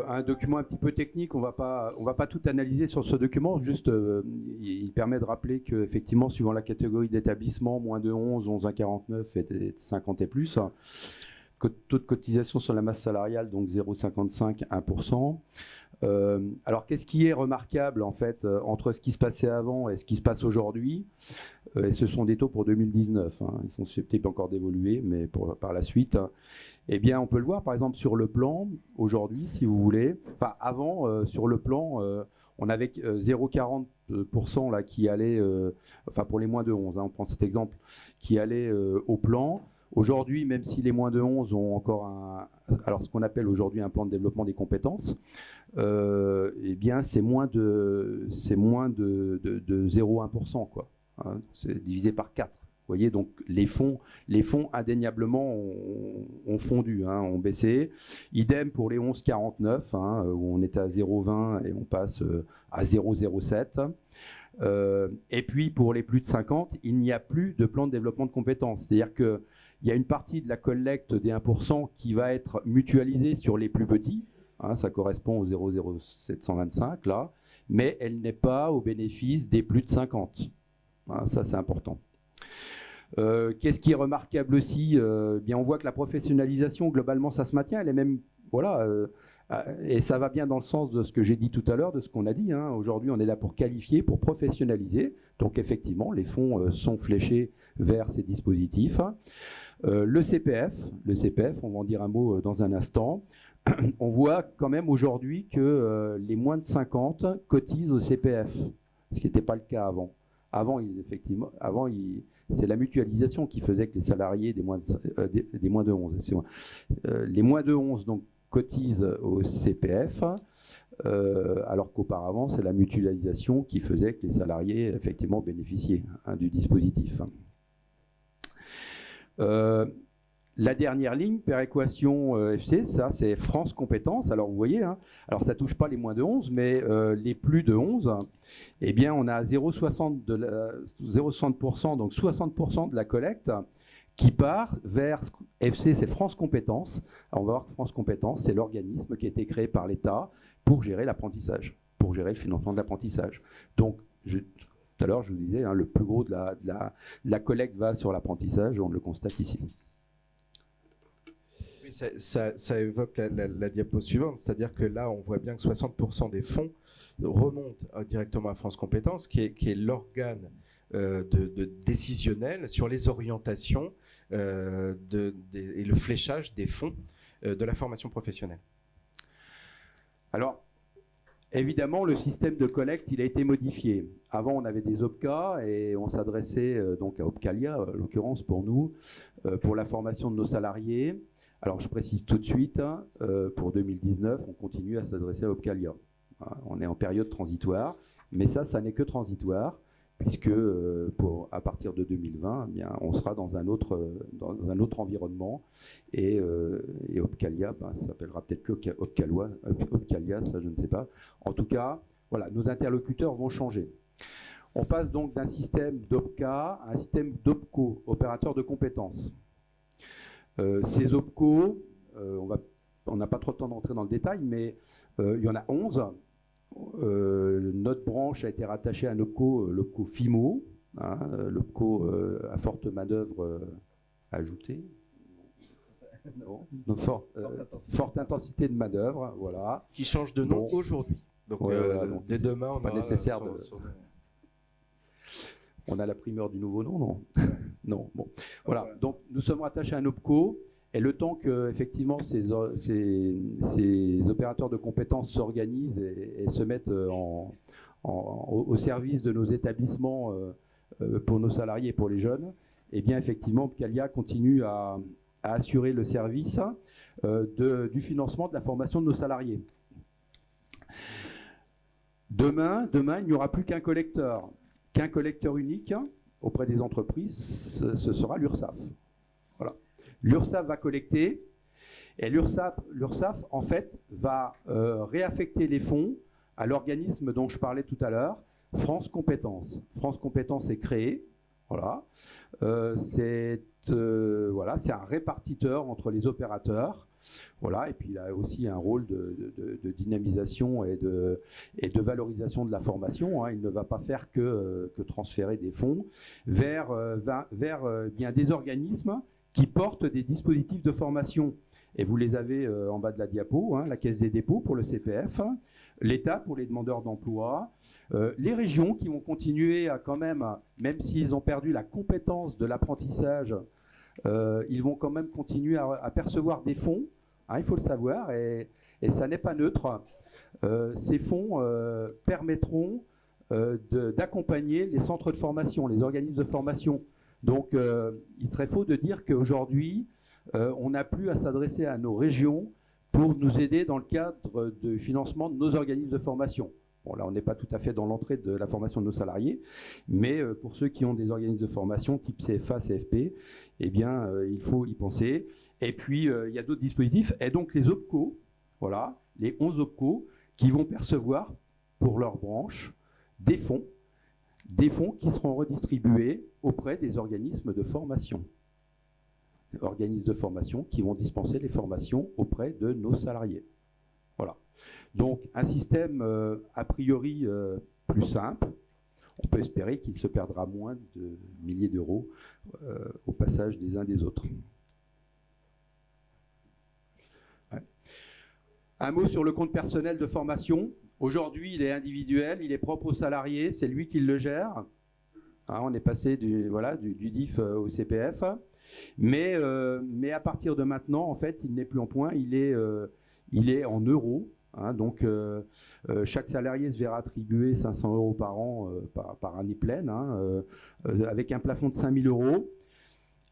un document un petit peu technique, on va pas tout analyser sur ce document, juste il permet de rappeler qu'effectivement, suivant la catégorie d'établissement, moins de 11, 11,49 et 50 et plus, taux de cotisation sur la masse salariale, donc 0,55, 1%. Alors, qu'est-ce qui est remarquable, en fait, entre ce qui se passait avant et ce qui se passe aujourd'hui? Et ce sont des taux pour 2019, hein, ils sont susceptibles encore d'évoluer, mais par la suite. Eh bien, on peut le voir, par exemple, sur le plan, aujourd'hui, si vous voulez. Enfin, avant, sur le plan, on avait 0,40% là, qui allait, enfin, pour les moins de 11, hein, on prend cet exemple, qui allait au plan. Aujourd'hui, même si les moins de 11 ont encore alors ce qu'on appelle aujourd'hui un plan de développement des compétences, eh bien, c'est moins de 0,1%, quoi. Hein, c'est divisé par 4. Vous voyez, donc les fonds indéniablement ont fondu, hein, ont baissé. Idem pour les 11,49, hein, où on était à 0,20 et on passe à 0,07. Et puis pour les plus de 50, il n'y a plus de plan de développement de compétences. C'est-à-dire qu'il y a une partie de la collecte des 1% qui va être mutualisée sur les plus petits. Hein, ça correspond au 0,0725 là, mais elle n'est pas au bénéfice des plus de 50. Hein, ça, c'est important. Qu'est-ce qui est remarquable aussi? Bien, on voit que la professionnalisation, globalement, ça se maintient. Elle est même, voilà, et ça va bien dans le sens de ce que j'ai dit tout à l'heure, de ce qu'on a dit. Hein. Aujourd'hui, on est là pour qualifier, pour professionnaliser. Donc, effectivement, les fonds sont fléchés vers ces dispositifs. Le CPF, on va en dire un mot dans un instant. On voit quand même aujourd'hui que les moins de 50 cotisent au CPF, ce qui n'était pas le cas avant. Avant, c'est la mutualisation qui faisait que les salariés des moins de 11, les moins de 11 donc, cotisent au CPF, alors qu'auparavant, c'est la mutualisation qui faisait que les salariés effectivement bénéficiaient, hein, du dispositif. La dernière ligne, péréquation FC, ça c'est France Compétences. Alors vous voyez, hein, alors ça ne touche pas les moins de 11, mais les plus de 11, eh bien on a 0,60%, donc 60% de la collecte qui part vers FC, c'est France Compétences. Alors on va voir que France Compétences, c'est l'organisme qui a été créé par l'État pour gérer l'apprentissage, pour gérer le financement de l'apprentissage. Donc, tout à l'heure, je vous disais, hein, le plus gros de la collecte va sur l'apprentissage, on le constate ici. Ça évoque la diapo suivante, c'est-à-dire que là, on voit bien que 60% des fonds remontent directement à France Compétences, qui est l'organe décisionnel sur les orientations et le fléchage des fonds de la formation professionnelle. Alors, évidemment, le système de collecte, il a été modifié. Avant, on avait des OPCA et on s'adressait donc à Opcalia, en l'occurrence pour nous, pour la formation de nos salariés. Alors, je précise tout de suite, hein, pour 2019, on continue à s'adresser à Opcalia. Hein, on est en période transitoire, mais ça n'est que transitoire, puisque à partir de 2020, eh bien, on sera dans un autre environnement, et Opcalia, ben, ça s'appellera peut-être plus Opcalia, ça je ne sais pas. En tout cas, voilà, nos interlocuteurs vont changer. On passe donc d'un système d'OPCA à un système d'OPCO, opérateur de compétences. Ces OPCO, on n'a pas trop de temps d'entrer dans le détail, mais il y en a 11. Notre branche a été rattachée à un l'OPCO FIMO, hein, l'OPCO à forte manœuvre ajoutée. Non, forte intensité de manœuvre, voilà. Qui change de nom aujourd'hui. Donc, voilà, donc dès demain, on pas nécessaire de... On a la primeur du nouveau nom, non? Non, bon. Voilà, donc nous sommes rattachés à un OPCO, et le temps que effectivement ces opérateurs de compétences s'organisent et se mettent au service de nos établissements pour nos salariés et pour les jeunes, eh bien effectivement, Opcalia continue à assurer le service du financement de la formation de nos salariés. Demain, il n'y aura plus qu'un collecteur unique auprès des entreprises, ce sera l'URSSAF. Voilà. L'URSSAF va collecter, et l'URSSAF en fait va réaffecter les fonds à l'organisme dont je parlais tout à l'heure, France Compétences. France Compétences est créé Voilà. C'est un répartiteur entre les opérateurs. Voilà. Et puis il a aussi un rôle de dynamisation et de valorisation de la formation. Hein. Il ne va pas faire que transférer des fonds vers bien des organismes qui portent des dispositifs de formation. Et vous les avez en bas de la diapo, hein, la Caisse des dépôts pour le CPF, l'État pour les demandeurs d'emploi, les régions qui vont continuer à quand même s'ils ont perdu la compétence de l'apprentissage, ils vont quand même continuer à percevoir des fonds, hein, il faut le savoir, et ça n'est pas neutre. Ces fonds permettront d'accompagner les centres de formation, les organismes de formation. Donc il serait faux de dire qu'aujourd'hui, on n'a plus à s'adresser à nos régions pour nous aider dans le cadre du financement de nos organismes de formation. Bon, là, on n'est pas tout à fait dans l'entrée de la formation de nos salariés, mais pour ceux qui ont des organismes de formation type CFA, CFP, eh bien, il faut y penser. Et puis, il y a d'autres dispositifs. Et donc, les OPCO, voilà, les 11 OPCO, qui vont percevoir pour leur branche des fonds qui seront redistribués auprès des organismes de formation. Organismes de formation qui vont dispenser les formations auprès de nos salariés. Voilà. Donc un système a priori plus simple. On peut espérer qu'il se perdra moins de milliers d'euros au passage des uns des autres. Ouais. Un mot sur le compte personnel de formation. Aujourd'hui, il est individuel, il est propre aux salariés, c'est lui qui le gère. Hein, on est passé du DIF au CPF. Mais à partir de maintenant, en fait, il n'est plus en points, il est en euros. Hein, donc, chaque salarié se verra attribuer 500 euros par an, par année pleine, hein, avec un plafond de 5 000 euros.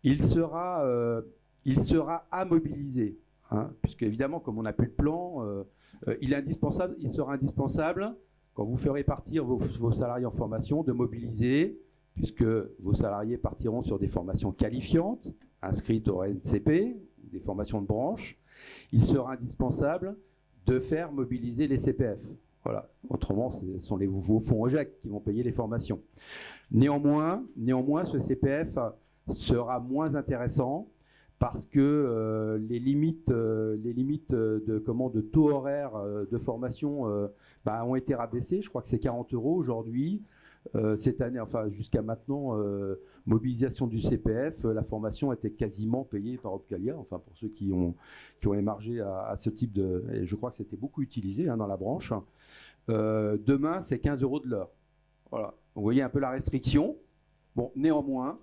Il sera à mobiliser, hein, puisque évidemment, comme on n'a plus de plan, il sera indispensable, quand vous ferez partir vos salariés en formation, de mobiliser, puisque vos salariés partiront sur des formations qualifiantes, inscrites au RNCP, des formations de branche. Il sera indispensable de faire mobiliser les CPF. Voilà. Autrement, ce sont vos fonds OGEC qui vont payer les formations. Néanmoins, ce CPF sera moins intéressant parce que les limites de taux horaire de formation ont été rabaissées. Je crois que c'est 40 euros aujourd'hui. Cette année, enfin jusqu'à maintenant, mobilisation du CPF, la formation était quasiment payée par Opcalia, enfin pour ceux qui ont émargé à ce type de... Et je crois que c'était beaucoup utilisé dans la branche. Demain, c'est 15 euros de l'heure. Voilà. Vous voyez un peu la restriction. Bon, néanmoins,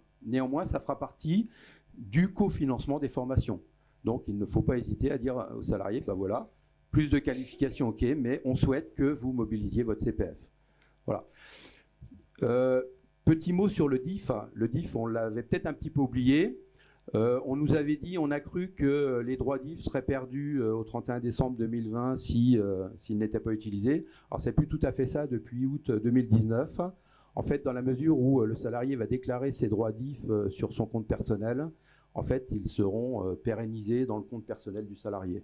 ça fera partie du cofinancement des formations. Donc, il ne faut pas hésiter à dire aux salariés, voilà, plus de qualifications, ok, mais on souhaite que vous mobilisiez votre CPF. Voilà. Petit mot sur le DIF. Le DIF, on l'avait peut-être un petit peu oublié. On nous avait dit, on a cru que les droits DIF seraient perdus au 31 décembre 2020 s'ils n'étaient pas utilisés. Alors, c'est plus tout à fait ça depuis août 2019. En fait, dans la mesure où le salarié va déclarer ses droits DIF sur son compte personnel, en fait, ils seront pérennisés dans le compte personnel du salarié.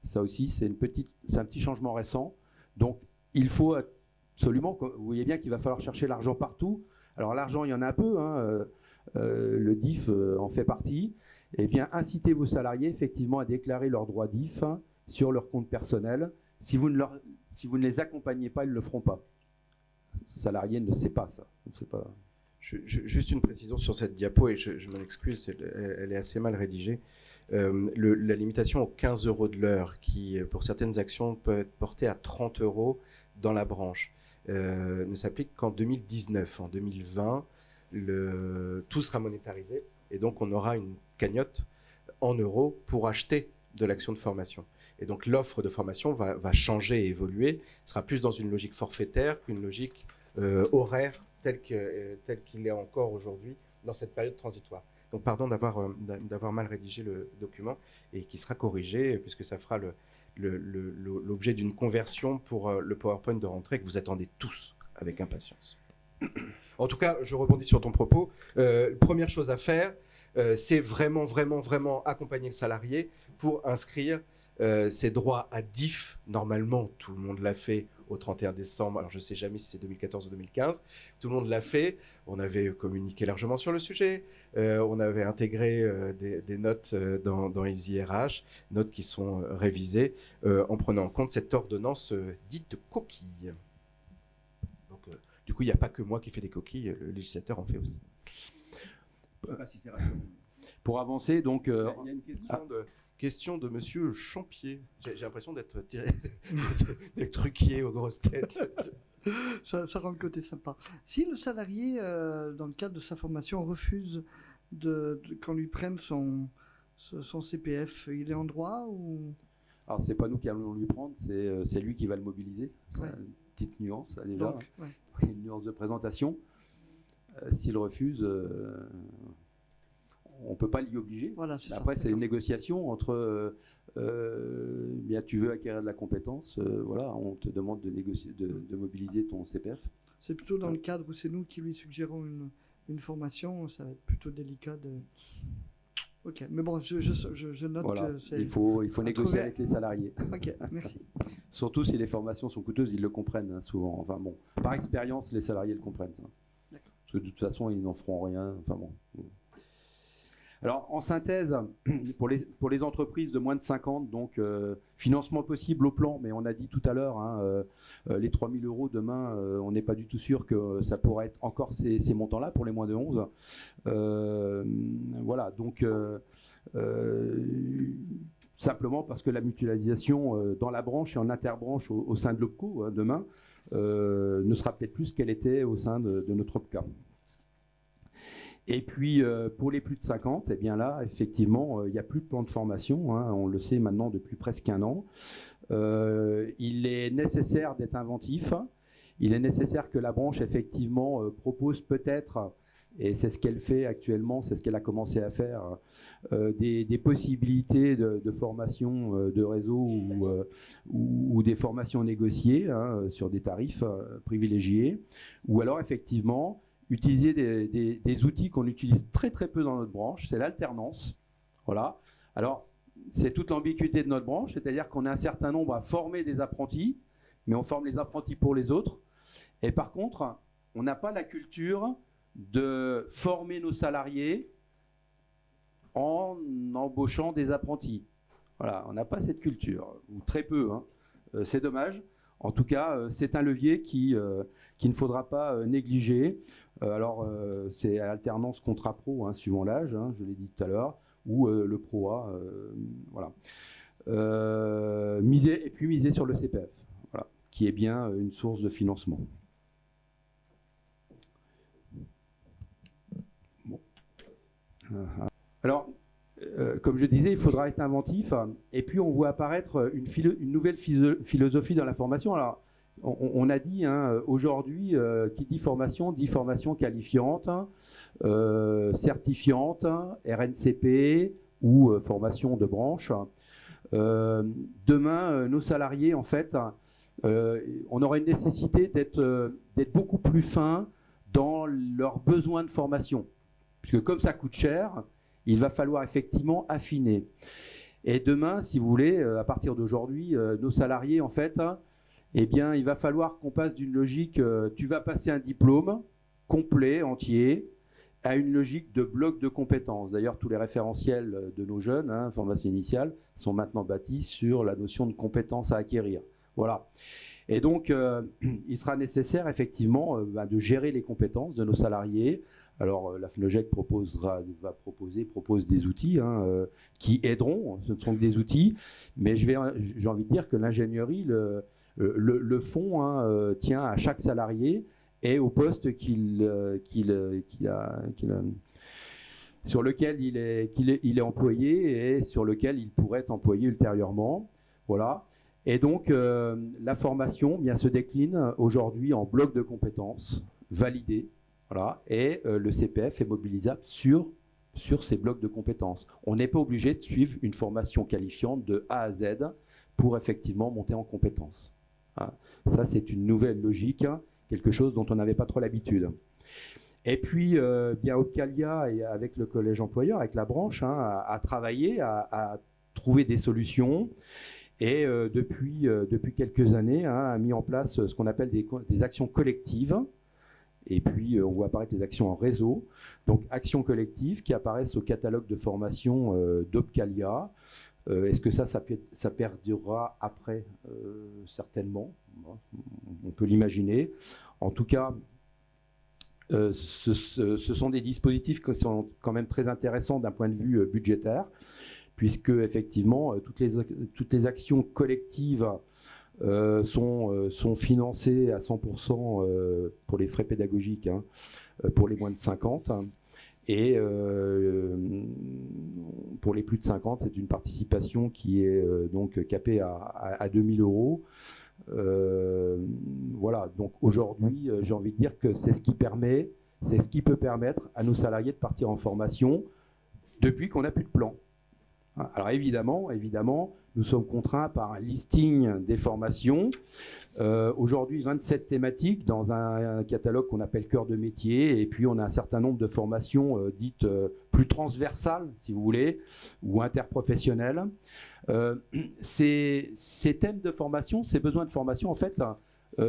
Ça aussi, c'est un petit changement récent. Donc, il faut absolument, vous voyez bien qu'il va falloir chercher l'argent partout. Alors l'argent, il y en a un peu, hein, le DIF en fait partie. Eh bien, incitez vos salariés effectivement à déclarer leurs droits DIF sur leur compte personnel. Si vous ne les accompagnez pas, ils ne le feront pas. Le salarié ne sait pas ça. On ne sait pas. Juste une précision sur cette diapo, et je m'en excuse, elle est assez mal rédigée. La limitation aux 15 euros de l'heure, qui pour certaines actions peut être portée à 30 euros dans la branche, ne s'applique qu'en 2019. En 2020, tout sera monétarisé et donc on aura une cagnotte en euros pour acheter de l'action de formation. Et donc l'offre de formation va changer et évoluer. Ce sera plus dans une logique forfaitaire qu'une logique horaire telle qu'il est encore aujourd'hui dans cette période transitoire. Donc pardon d'avoir mal rédigé le document et qui sera corrigé puisque ça fera l'objet d'une conversion pour le PowerPoint de rentrée que vous attendez tous avec impatience. En tout cas, je rebondis sur ton propos. Première chose à faire, c'est vraiment accompagner le salarié pour inscrire ses droits à DIF. Normalement, tout le monde l'a fait au 31 décembre. Alors je ne sais jamais si c'est 2014 ou 2015. Tout le monde l'a fait. On avait communiqué largement sur le sujet. On avait intégré des notes dans EasyRH, notes qui sont révisées en prenant en compte cette ordonnance dite coquille. Donc, du coup, il n'y a pas que moi qui fais des coquilles, le législateur en fait aussi. Je ne sais pas si c'est rassurant. Pour avancer, donc... Il y a une question de Monsieur Champier. J'ai l'impression d'être truquier aux grosses têtes. Ça rend le côté sympa. Si le salarié, dans le cadre de sa formation, refuse qu'on lui prenne son CPF, il est en droit ou... Alors, c'est pas nous qui allons lui prendre, c'est lui qui va le mobiliser. C'est une petite nuance, là, déjà. Donc, ouais. Une nuance de présentation. S'il refuse... on ne peut pas l'y obliger. Voilà, après, c'est une négociation entre bien tu veux acquérir de la compétence, voilà, on te demande de mobiliser ton CPF. C'est plutôt dans le cadre où c'est nous qui lui suggérons une formation, ça va être plutôt délicat de... Ok, mais bon, je note voilà. que c'est... Il faut négocier avec les salariés. Ok, merci. Surtout si les formations sont coûteuses, ils le comprennent hein, souvent. Enfin bon, par expérience, les salariés le comprennent. Ça. Parce que de toute façon, ils n'en feront rien. Enfin bon. Alors, en synthèse, pour les entreprises de moins de 50, donc financement possible au plan, mais on a dit tout à l'heure, hein, les 3 000 € demain, on n'est pas du tout sûr que ça pourrait être encore ces montants-là pour les moins de 11. Voilà, donc simplement parce que la mutualisation dans la branche et en interbranche au sein de l'OPCO, hein, demain, ne sera peut-être plus ce qu'elle était au sein de notre OPCA. Et puis, pour les plus de 50, eh bien là, effectivement, il n'y a plus de plan de formation. Hein, on le sait maintenant depuis presque un an. Il est nécessaire d'être inventif. Il est nécessaire que la branche, effectivement, propose peut-être, et c'est ce qu'elle fait actuellement, c'est ce qu'elle a commencé à faire, des possibilités de formation de réseau ou des formations négociées hein, sur des tarifs privilégiés. Ou alors, effectivement, utiliser des outils qu'on utilise très très peu dans notre branche, c'est l'alternance. Voilà. Alors, c'est toute l'ambiguïté de notre branche, c'est-à-dire qu'on a un certain nombre à former des apprentis, mais on forme les apprentis pour les autres. Et par contre, on n'a pas la culture de former nos salariés en embauchant des apprentis. Voilà, on n'a pas cette culture, ou très peu. Hein. C'est dommage. En tout cas, c'est un levier qu'il ne faudra pas négliger. Alors, c'est alternance contrat pro, hein, suivant l'âge, hein, je l'ai dit tout à l'heure, ou le ProA, voilà. Miser sur le CPF, voilà, qui est bien une source de financement. Bon. Alors, comme je disais, il faudra être inventif. Et puis, on voit apparaître une nouvelle philosophie dans la formation. Alors, on a dit, hein, aujourd'hui, qui dit formation qualifiante, certifiante, RNCP ou formation de branche. Demain, nos salariés, en fait, on aura une nécessité d'être beaucoup plus fin dans leurs besoins de formation. Puisque comme ça coûte cher, il va falloir effectivement affiner. Et demain, si vous voulez, à partir d'aujourd'hui, nos salariés, en fait, eh bien, il va falloir qu'on passe d'une logique, tu vas passer un diplôme complet, entier, à une logique de bloc de compétences. D'ailleurs, tous les référentiels de nos jeunes, hein, formation initiale, sont maintenant bâtis sur la notion de compétences à acquérir. Voilà. Et donc, il sera nécessaire, effectivement, de gérer les compétences de nos salariés. Alors, la FNOGEC propose des outils hein, qui aideront, ce ne sont que des outils, mais j'ai envie de dire que l'ingénierie, le fond hein, tient à chaque salarié et au poste sur lequel il est employé et sur lequel il pourrait être employé ultérieurement. Voilà. Et donc, la formation bien, se décline aujourd'hui en blocs de compétences validés. Voilà, et le CPF est mobilisable sur ces blocs de compétences. On n'est pas obligé de suivre une formation qualifiante de A à Z pour effectivement monter en compétences. Hein. Ça, c'est une nouvelle logique, hein, quelque chose dont on n'avait pas trop l'habitude. Et puis, bien Opcalia, et avec le collège employeur, avec la branche, hein, à travailler, à trouver des solutions. Et depuis quelques années, a mis en place ce qu'on appelle des actions collectives. Et puis, on voit apparaître les actions en réseau. Donc, actions collectives qui apparaissent au catalogue de formation d'Opcalia. Est-ce que ça perdurera après? Certainement. On peut l'imaginer. En tout cas, ce sont des dispositifs qui sont quand même très intéressants d'un point de vue budgétaire, puisque, effectivement, toutes les actions collectives sont financées à 100% pour les frais pédagogiques, pour les moins de 50. Et pour les plus de 50, c'est une participation qui est donc capée à 2 000 euros. Voilà, donc aujourd'hui, j'ai envie de dire que c'est ce qui peut permettre à nos salariés de partir en formation depuis qu'on n'a plus de plan. Alors évidemment, nous sommes contraints par un listing des formations. Aujourd'hui, 27 thématiques dans un catalogue qu'on appelle cœur de métier. Et puis, on a un certain nombre de formations dites plus transversales, si vous voulez, ou interprofessionnelles. Ces thèmes de formation, ces besoins de formation, en fait,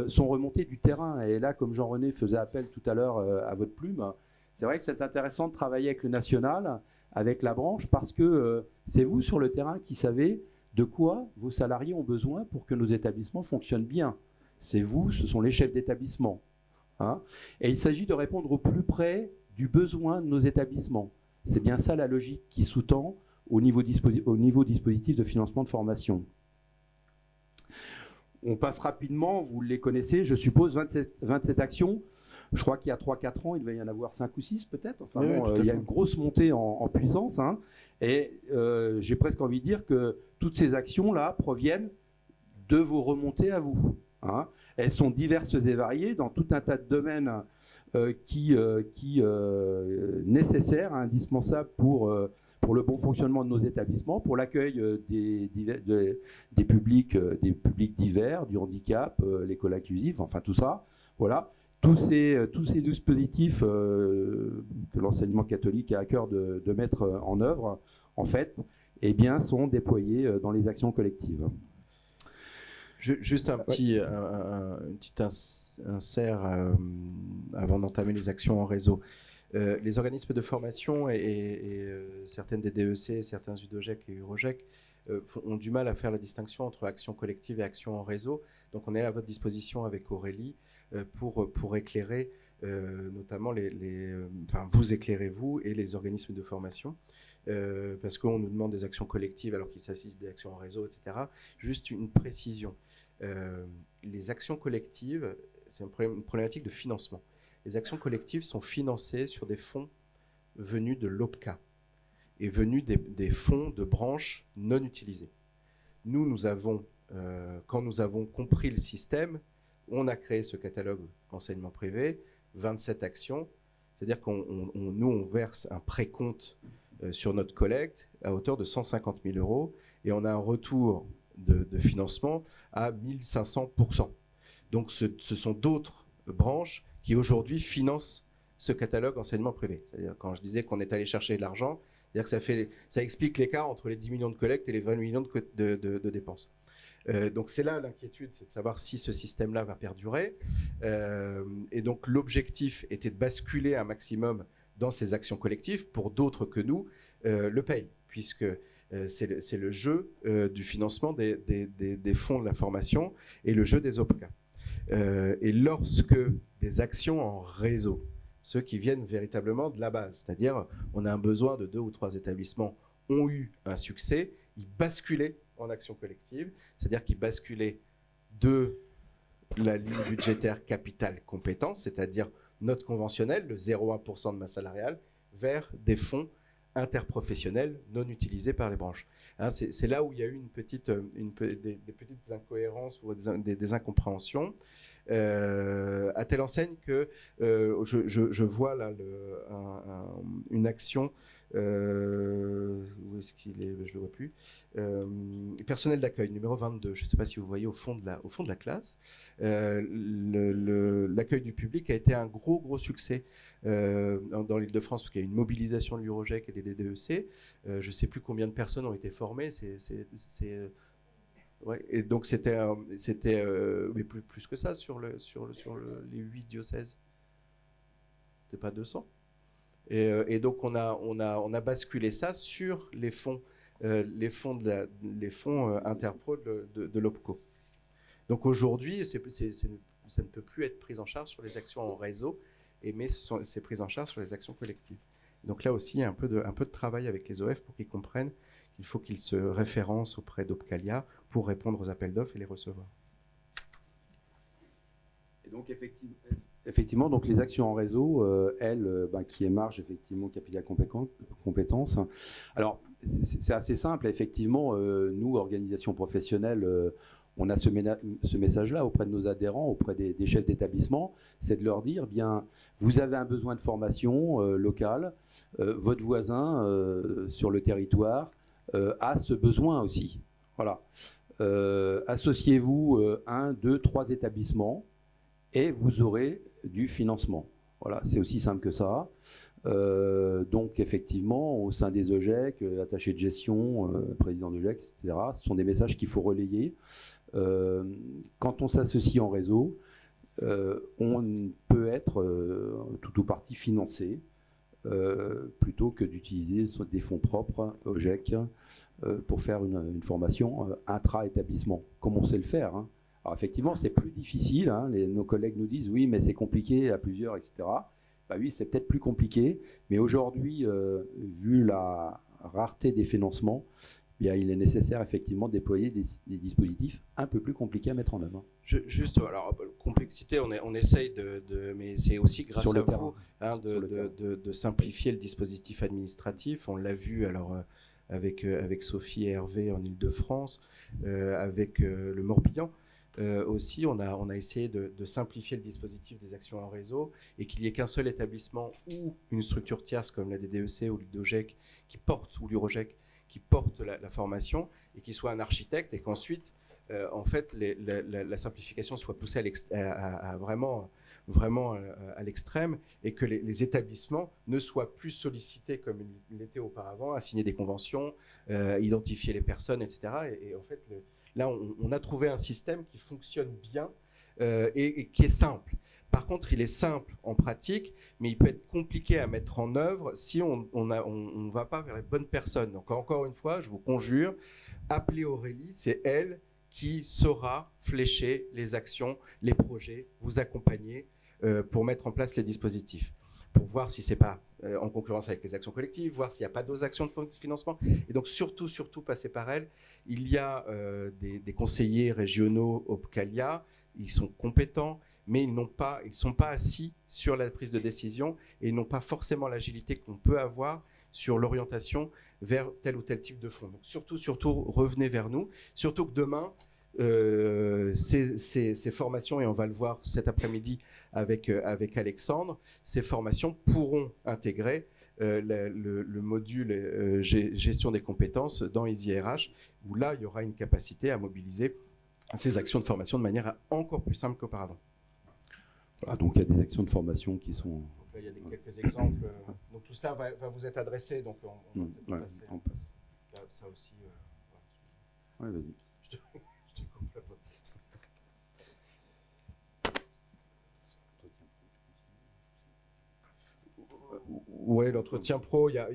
sont remontés du terrain. Et là, comme Jean-René faisait appel tout à l'heure à votre plume, c'est vrai que c'est intéressant de travailler avec le national, avec la branche, parce que c'est vous sur le terrain qui savez de quoi vos salariés ont besoin pour que nos établissements fonctionnent bien. C'est vous, ce sont les chefs d'établissement. Et il s'agit de répondre au plus près du besoin de nos établissements. C'est bien ça la logique qui sous-tend au niveau dispositif de financement de formation. On passe rapidement, vous les connaissez, je suppose, 27 actions. Je crois qu'il y a 3-4 ans, il devait y en avoir 5 ou 6 peut-être. Enfin, il y a une grosse montée en puissance. Et j'ai presque envie de dire que toutes ces actions-là proviennent de vos remontées à vous. Elles sont diverses et variées dans tout un tas de domaines nécessaires, indispensables pour le bon fonctionnement de nos établissements, pour l'accueil des publics divers, du handicap, l'école inclusive, enfin tout ça. Voilà. Tous ces dispositifs que l'enseignement catholique a à cœur de mettre en œuvre, en fait, eh bien, sont déployés dans les actions collectives. Juste un petit insert avant d'entamer les actions en réseau. Les organismes de formation et certaines des DEC, certains UDOGEC et UROGEC ont du mal à faire la distinction entre action collective et action en réseau. Donc on est à votre disposition avec Aurélie pour éclairer notamment vous éclairez vous et les organismes de formation. Parce qu'on nous demande des actions collectives alors qu'il s'agit des actions en réseau, etc. Juste une précision. Les actions collectives, c'est une problématique de financement. Les actions collectives sont financées sur des fonds venus de l'OPCA et venus des fonds de branches non utilisés. Nous avons, quand nous avons compris le système, on a créé ce catalogue enseignement privé, 27 actions, c'est-à-dire nous, on verse un précompte sur notre collecte à hauteur de 150 000 euros et on a un retour de financement à 1500%. Donc ce sont d'autres branches qui aujourd'hui financent ce catalogue enseignement privé. C'est-à-dire quand je disais qu'on est allé chercher de l'argent, c'est-à-dire que ça explique l'écart entre les 10 millions de collectes et les 20 millions de dépenses. Donc c'est là l'inquiétude, c'est de savoir si ce système-là va perdurer. Et donc l'objectif était de basculer un maximum dans ces actions collectives pour d'autres que nous le payent, puisque c'est le jeu du financement des fonds de la formation et le jeu des OPCA. Et lorsque des actions en réseau, ceux qui viennent véritablement de la base, c'est-à-dire on a un besoin de 2 ou 3 établissements, ont eu un succès, ils basculaient en action collective, c'est-à-dire qu'ils basculaient de la ligne budgétaire capitale compétence, c'est-à-dire notre conventionnel, le 0,1% de masse salariale, vers des fonds interprofessionnels non utilisés par les branches. C'est là où il y a eu des petites incohérences ou des incompréhensions, à telle enseigne que je vois là une action, où est-ce qu'il est? Je ne le vois plus. Personnel d'accueil, numéro 22. Je ne sais pas si vous voyez au fond de la classe. L'accueil du public a été un gros succès dans l'Île-de-France parce qu'il y a eu une mobilisation de l'UROGEC et des DDEC. Je ne sais plus combien de personnes ont été formées. C'est Ouais, et donc c'était mais plus que ça sur les 8 diocèses. C'était pas 200. Et donc on a basculé ça sur les fonds interpro de l'OPCO. Donc aujourd'hui, ça ne peut plus être pris en charge sur les actions en réseau, mais c'est pris en charge sur les actions collectives. Donc là aussi, il y a un peu de travail avec les OF pour qu'ils comprennent qu'il faut qu'ils se référencent auprès d'Opcalia pour répondre aux appels d'offres et les recevoir. Et donc effectivement, donc les actions en réseau, elles, qui émargent effectivement Capital Compétences. Alors c'est assez simple, effectivement, nous, organisations professionnelles, on a ce message-là auprès de nos adhérents, auprès des chefs d'établissement, c'est de leur dire, bien, vous avez un besoin de formation locale, votre voisin sur le territoire a ce besoin aussi. Voilà. Associez-vous 1, 2, 3 établissements et vous aurez du financement. Voilà, c'est aussi simple que ça. Donc effectivement, au sein des OGEC, attachés de gestion, président d'OGEC, etc., ce sont des messages qu'il faut relayer. Quand on s'associe en réseau, on peut être tout ou partie financé plutôt que d'utiliser des fonds propres OGEC pour faire une formation intra-établissement, comme on sait le faire. Hein. Alors effectivement, c'est plus difficile. Hein. Nos collègues nous disent oui, mais c'est compliqué à plusieurs, etc. Bah oui, c'est peut-être plus compliqué, mais aujourd'hui, vu la rareté des financements, bien, il est nécessaire effectivement de déployer des dispositifs un peu plus compliqués à mettre en œuvre. Juste, alors, complexité, on essaye mais c'est aussi grâce à vous de simplifier le dispositif administratif. On l'a vu alors avec Sophie et Hervé en Ile-de-France, avec le Morbihan. Aussi, on a essayé de simplifier le dispositif des actions en réseau et qu'il n'y ait qu'un seul établissement ou une structure tierce comme la DDEC ou l'UDOGEC ou l'UROGEC qui porte la formation et qui soit un architecte et qu'ensuite, en fait, la simplification soit poussée vraiment à l'extrême et que les établissements ne soient plus sollicités comme ils l'étaient auparavant, à signer des conventions, à identifier les personnes, etc. Et en fait, là, on a trouvé un système qui fonctionne bien et qui est simple. Par contre, il est simple en pratique, mais il peut être compliqué à mettre en œuvre si on ne va pas vers les bonnes personnes. Donc, encore une fois, je vous conjure, appelez Aurélie, c'est elle qui saura flécher les actions, les projets, vous accompagner pour mettre en place les dispositifs, pour voir si ce n'est pas en concurrence avec les actions collectives, voir s'il n'y a pas d'autres actions de financement. Et donc, surtout, passer par elle. Il y a des conseillers régionaux Opcalia, ils sont compétents, mais ils ne sont pas assis sur la prise de décision et ils n'ont pas forcément l'agilité qu'on peut avoir sur l'orientation vers tel ou tel type de fonds. Donc surtout, revenez vers nous. Surtout que demain, ces formations, et on va le voir cet après-midi avec Alexandre, ces formations pourront intégrer le module gestion des compétences dans EasyRH, où là, il y aura une capacité à mobiliser ces actions de formation de manière encore plus simple qu'auparavant. Voilà, donc il y a des actions de formation qui sont... Donc là, il y a quelques exemples. Donc tout cela va vous être adressé. Donc on va passer. On passe. Là, ça aussi. Ouais, vas-y. Je te coupe la porte. Ouais, l'entretien pro, il y a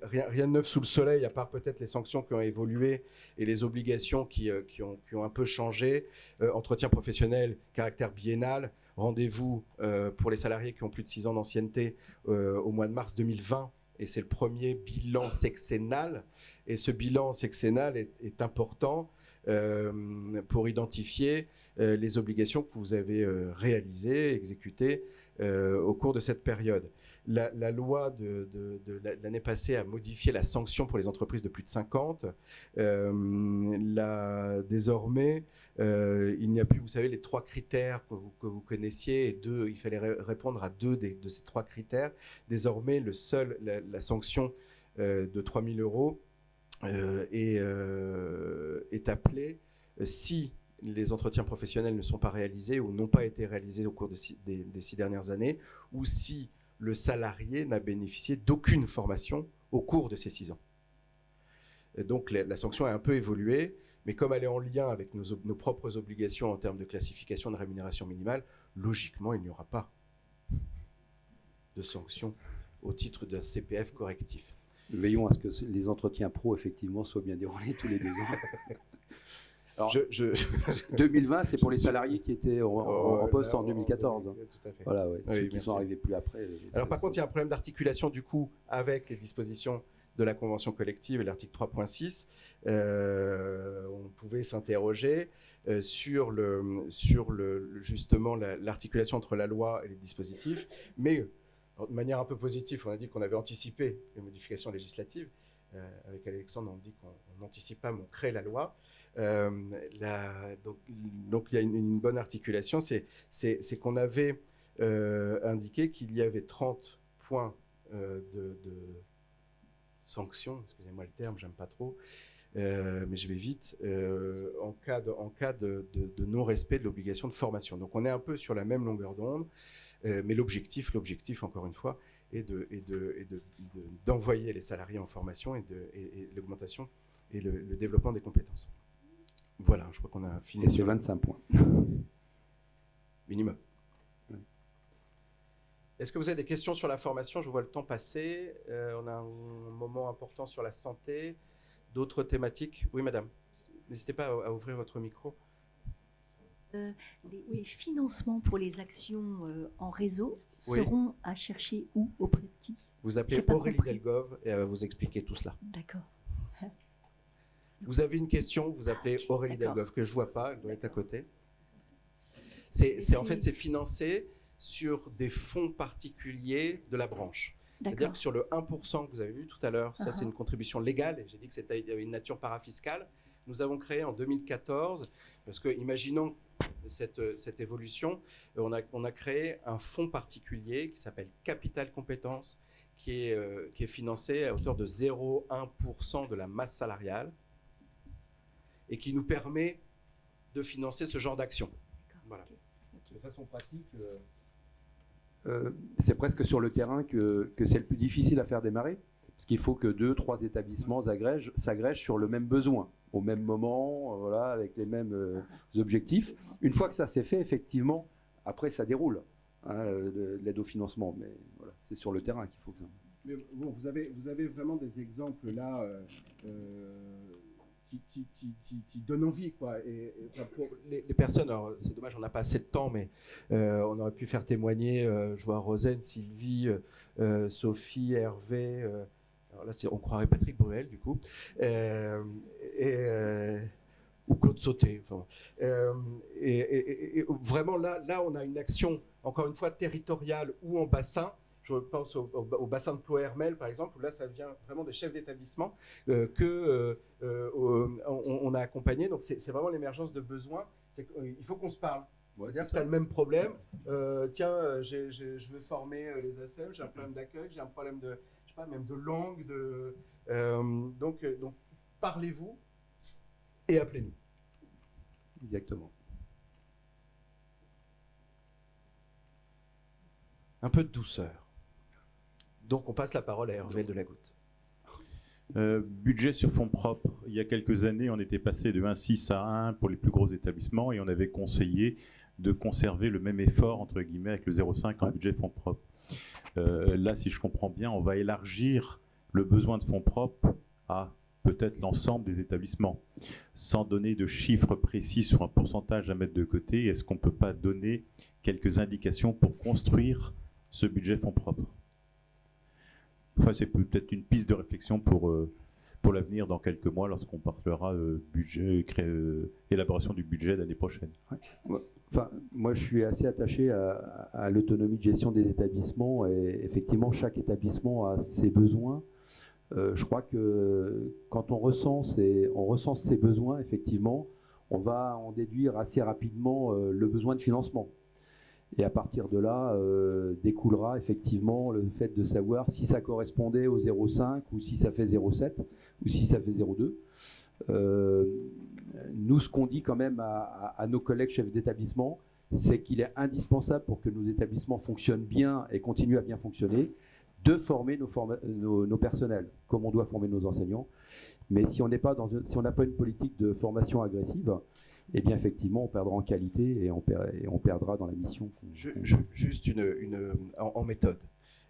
rien de neuf sous le soleil, à part peut-être les sanctions qui ont évolué et les obligations qui ont un peu changé. Entretien professionnel, caractère biennal. Rendez-vous pour les salariés qui ont plus de 6 ans d'ancienneté au mois de mars 2020. Et c'est le premier bilan sexennal. Et ce bilan sexennal est important pour identifier les obligations que vous avez réalisées, exécutées au cours de cette période. La loi de l'année passée a modifié la sanction pour les entreprises de plus de 50. Désormais, il n'y a plus, vous savez, les 3 critères que vous connaissiez, et il fallait répondre à 2 de ces 3 critères. Désormais, la sanction de 3 000 € est appelée si les entretiens professionnels ne sont pas réalisés ou n'ont pas été réalisés au cours des 6 dernières années, ou si le salarié n'a bénéficié d'aucune formation au cours de ces 6 ans. Et donc la sanction a un peu évolué. Mais comme elle est en lien avec nos propres obligations en termes de classification de rémunération minimale, logiquement, il n'y aura pas de sanctions au titre d'un CPF correctif. Veillons à ce que les entretiens pro, effectivement, soient bien déroulés tous les 2 ans. Alors, 2020, c'est pour les salariés qui étaient en poste en 2014. Tout à fait. Voilà, ouais. Oui, Ceux qui sont arrivés plus après. Alors par contre, il y a un problème d'articulation du coup avec les dispositions de la convention collective et l'article 3.6. On pouvait s'interroger sur justement l'articulation entre la loi et les dispositifs, mais de manière un peu positive, on a dit qu'on avait anticipé les modifications législatives. Avec Alexandre, on dit qu'on n'anticipe pas, mais on crée la loi. Donc il y a une bonne articulation, c'est qu'on avait indiqué qu'il y avait 30 points de sanctions, excusez-moi le terme, j'aime pas trop, mais je vais vite, en cas de non-respect de l'obligation de formation. Donc on est un peu sur la même longueur d'onde, mais l'objectif, encore une fois, est d'envoyer les salariés en formation et l'augmentation et le développement des compétences. Voilà, je crois qu'on a fini. Et c'est 25 points. Minimum. Oui. Est-ce que vous avez des questions sur la formation? Je vois le temps passer. On a un moment important sur la santé. D'autres thématiques? Oui, madame. N'hésitez pas à ouvrir votre micro. Les financements pour les actions en réseau seront à chercher où? Auprès de qui? Vous appelez Aurélie Delgove et elle va vous expliquer tout cela. D'accord. Vous avez une question, vous appelez Aurélie Delgove, que je ne vois pas, elle doit être à côté. En fait, c'est financé sur des fonds particuliers de la branche. C'est-à-dire que sur le 1% que vous avez vu tout à l'heure, ça c'est une contribution légale, et j'ai dit que il y avait une nature parafiscale. Nous avons créé en 2014, parce que imaginons cette évolution, on a créé un fonds particulier qui s'appelle Capital Compétences, qui est financé à hauteur de 0,1% de la masse salariale, et qui nous permet de financer ce genre d'action. Voilà. De façon pratique, c'est presque sur le terrain que c'est le plus difficile à faire démarrer, parce qu'il faut que 2-3 établissements s'agrègent sur le même besoin, au même moment, voilà, avec les mêmes objectifs. Une fois que ça s'est fait, effectivement, après ça déroule, hein, l'aide au financement, mais voilà, c'est sur le terrain qu'il faut que ça... Mais bon, vous avez vraiment des exemples là qui donnent envie, quoi. Enfin, pour les personnes, alors c'est dommage, on n'a pas assez de temps, mais on aurait pu faire témoigner, je vois Rosane, Sylvie, Sophie, Hervé, alors là on croirait Patrick Bruel du coup, ou Claude Sauté. Enfin, et vraiment là on a une action, encore une fois, territoriale ou en bassin. Je pense au bassin de Ploë-Hermel, par exemple, où là, ça vient vraiment des chefs d'établissement qu'on a accompagnés. Donc, c'est vraiment l'émergence de besoins. Il faut qu'on se parle. C'est-à-dire que tu as le même problème. Tiens, je veux former les ASM, j'ai un problème d'accueil, j'ai un problème de, je sais pas, même de langue. Donc, parlez-vous et appelez-nous. Exactement. Un peu de douceur. Donc, on passe la parole à Hervé de la Goutte. Budget sur fonds propres. Il y a quelques années, on était passé de 1,6 à 1 pour les plus gros établissements et on avait conseillé de conserver le même effort, entre guillemets, avec le 0,5 en budget fonds propres. Là, si je comprends bien, on va élargir le besoin de fonds propres à peut-être l'ensemble des établissements. Sans donner de chiffres précis sur un pourcentage à mettre de côté, est-ce qu'on ne peut pas donner quelques indications pour construire ce budget fonds propres? Enfin, c'est peut-être une piste de réflexion pour l'avenir dans quelques mois, lorsqu'on parlera élaboration du budget l'année prochaine. Ouais. Enfin, moi, je suis assez attaché à l'autonomie de gestion des établissements, et effectivement, chaque établissement a ses besoins. Je crois que quand on recense ses besoins, effectivement, on va en déduire assez rapidement le besoin de financement. Et à partir de là, découlera effectivement le fait de savoir si ça correspondait au 0,5 ou si ça fait 0,7 ou si ça fait 0,2. Nous, ce qu'on dit quand même à nos collègues chefs d'établissement, c'est qu'il est indispensable pour que nos établissements fonctionnent bien et continuent à bien fonctionner, de former nos personnels, comme on doit former nos enseignants. Mais si on n'a pas une politique de formation agressive, eh bien effectivement, on perdra en qualité et on perdra dans la mission. Juste en méthode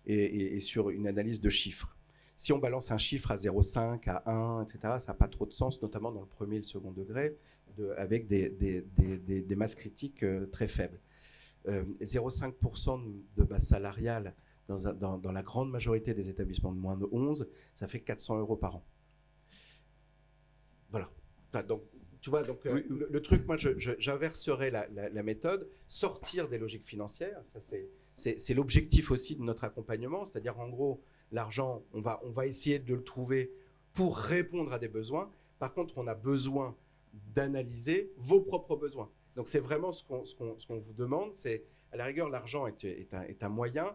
et sur une analyse de chiffres. Si on balance un chiffre à 0,5, à 1, etc., ça n'a pas trop de sens, notamment dans le premier et le second degré, avec des masses critiques très faibles. 0,5% de base salariale dans la grande majorité des établissements de moins de 11, ça fait 400 € par an. Voilà. Donc, tu vois, donc, oui. Le truc, moi, j'inverserais la méthode, sortir des logiques financières. Ça, c'est l'objectif aussi de notre accompagnement. C'est-à-dire, en gros, l'argent, on va essayer de le trouver pour répondre à des besoins. Par contre, on a besoin d'analyser vos propres besoins. Donc, c'est vraiment ce qu'on vous demande. C'est, à la rigueur, l'argent est un moyen.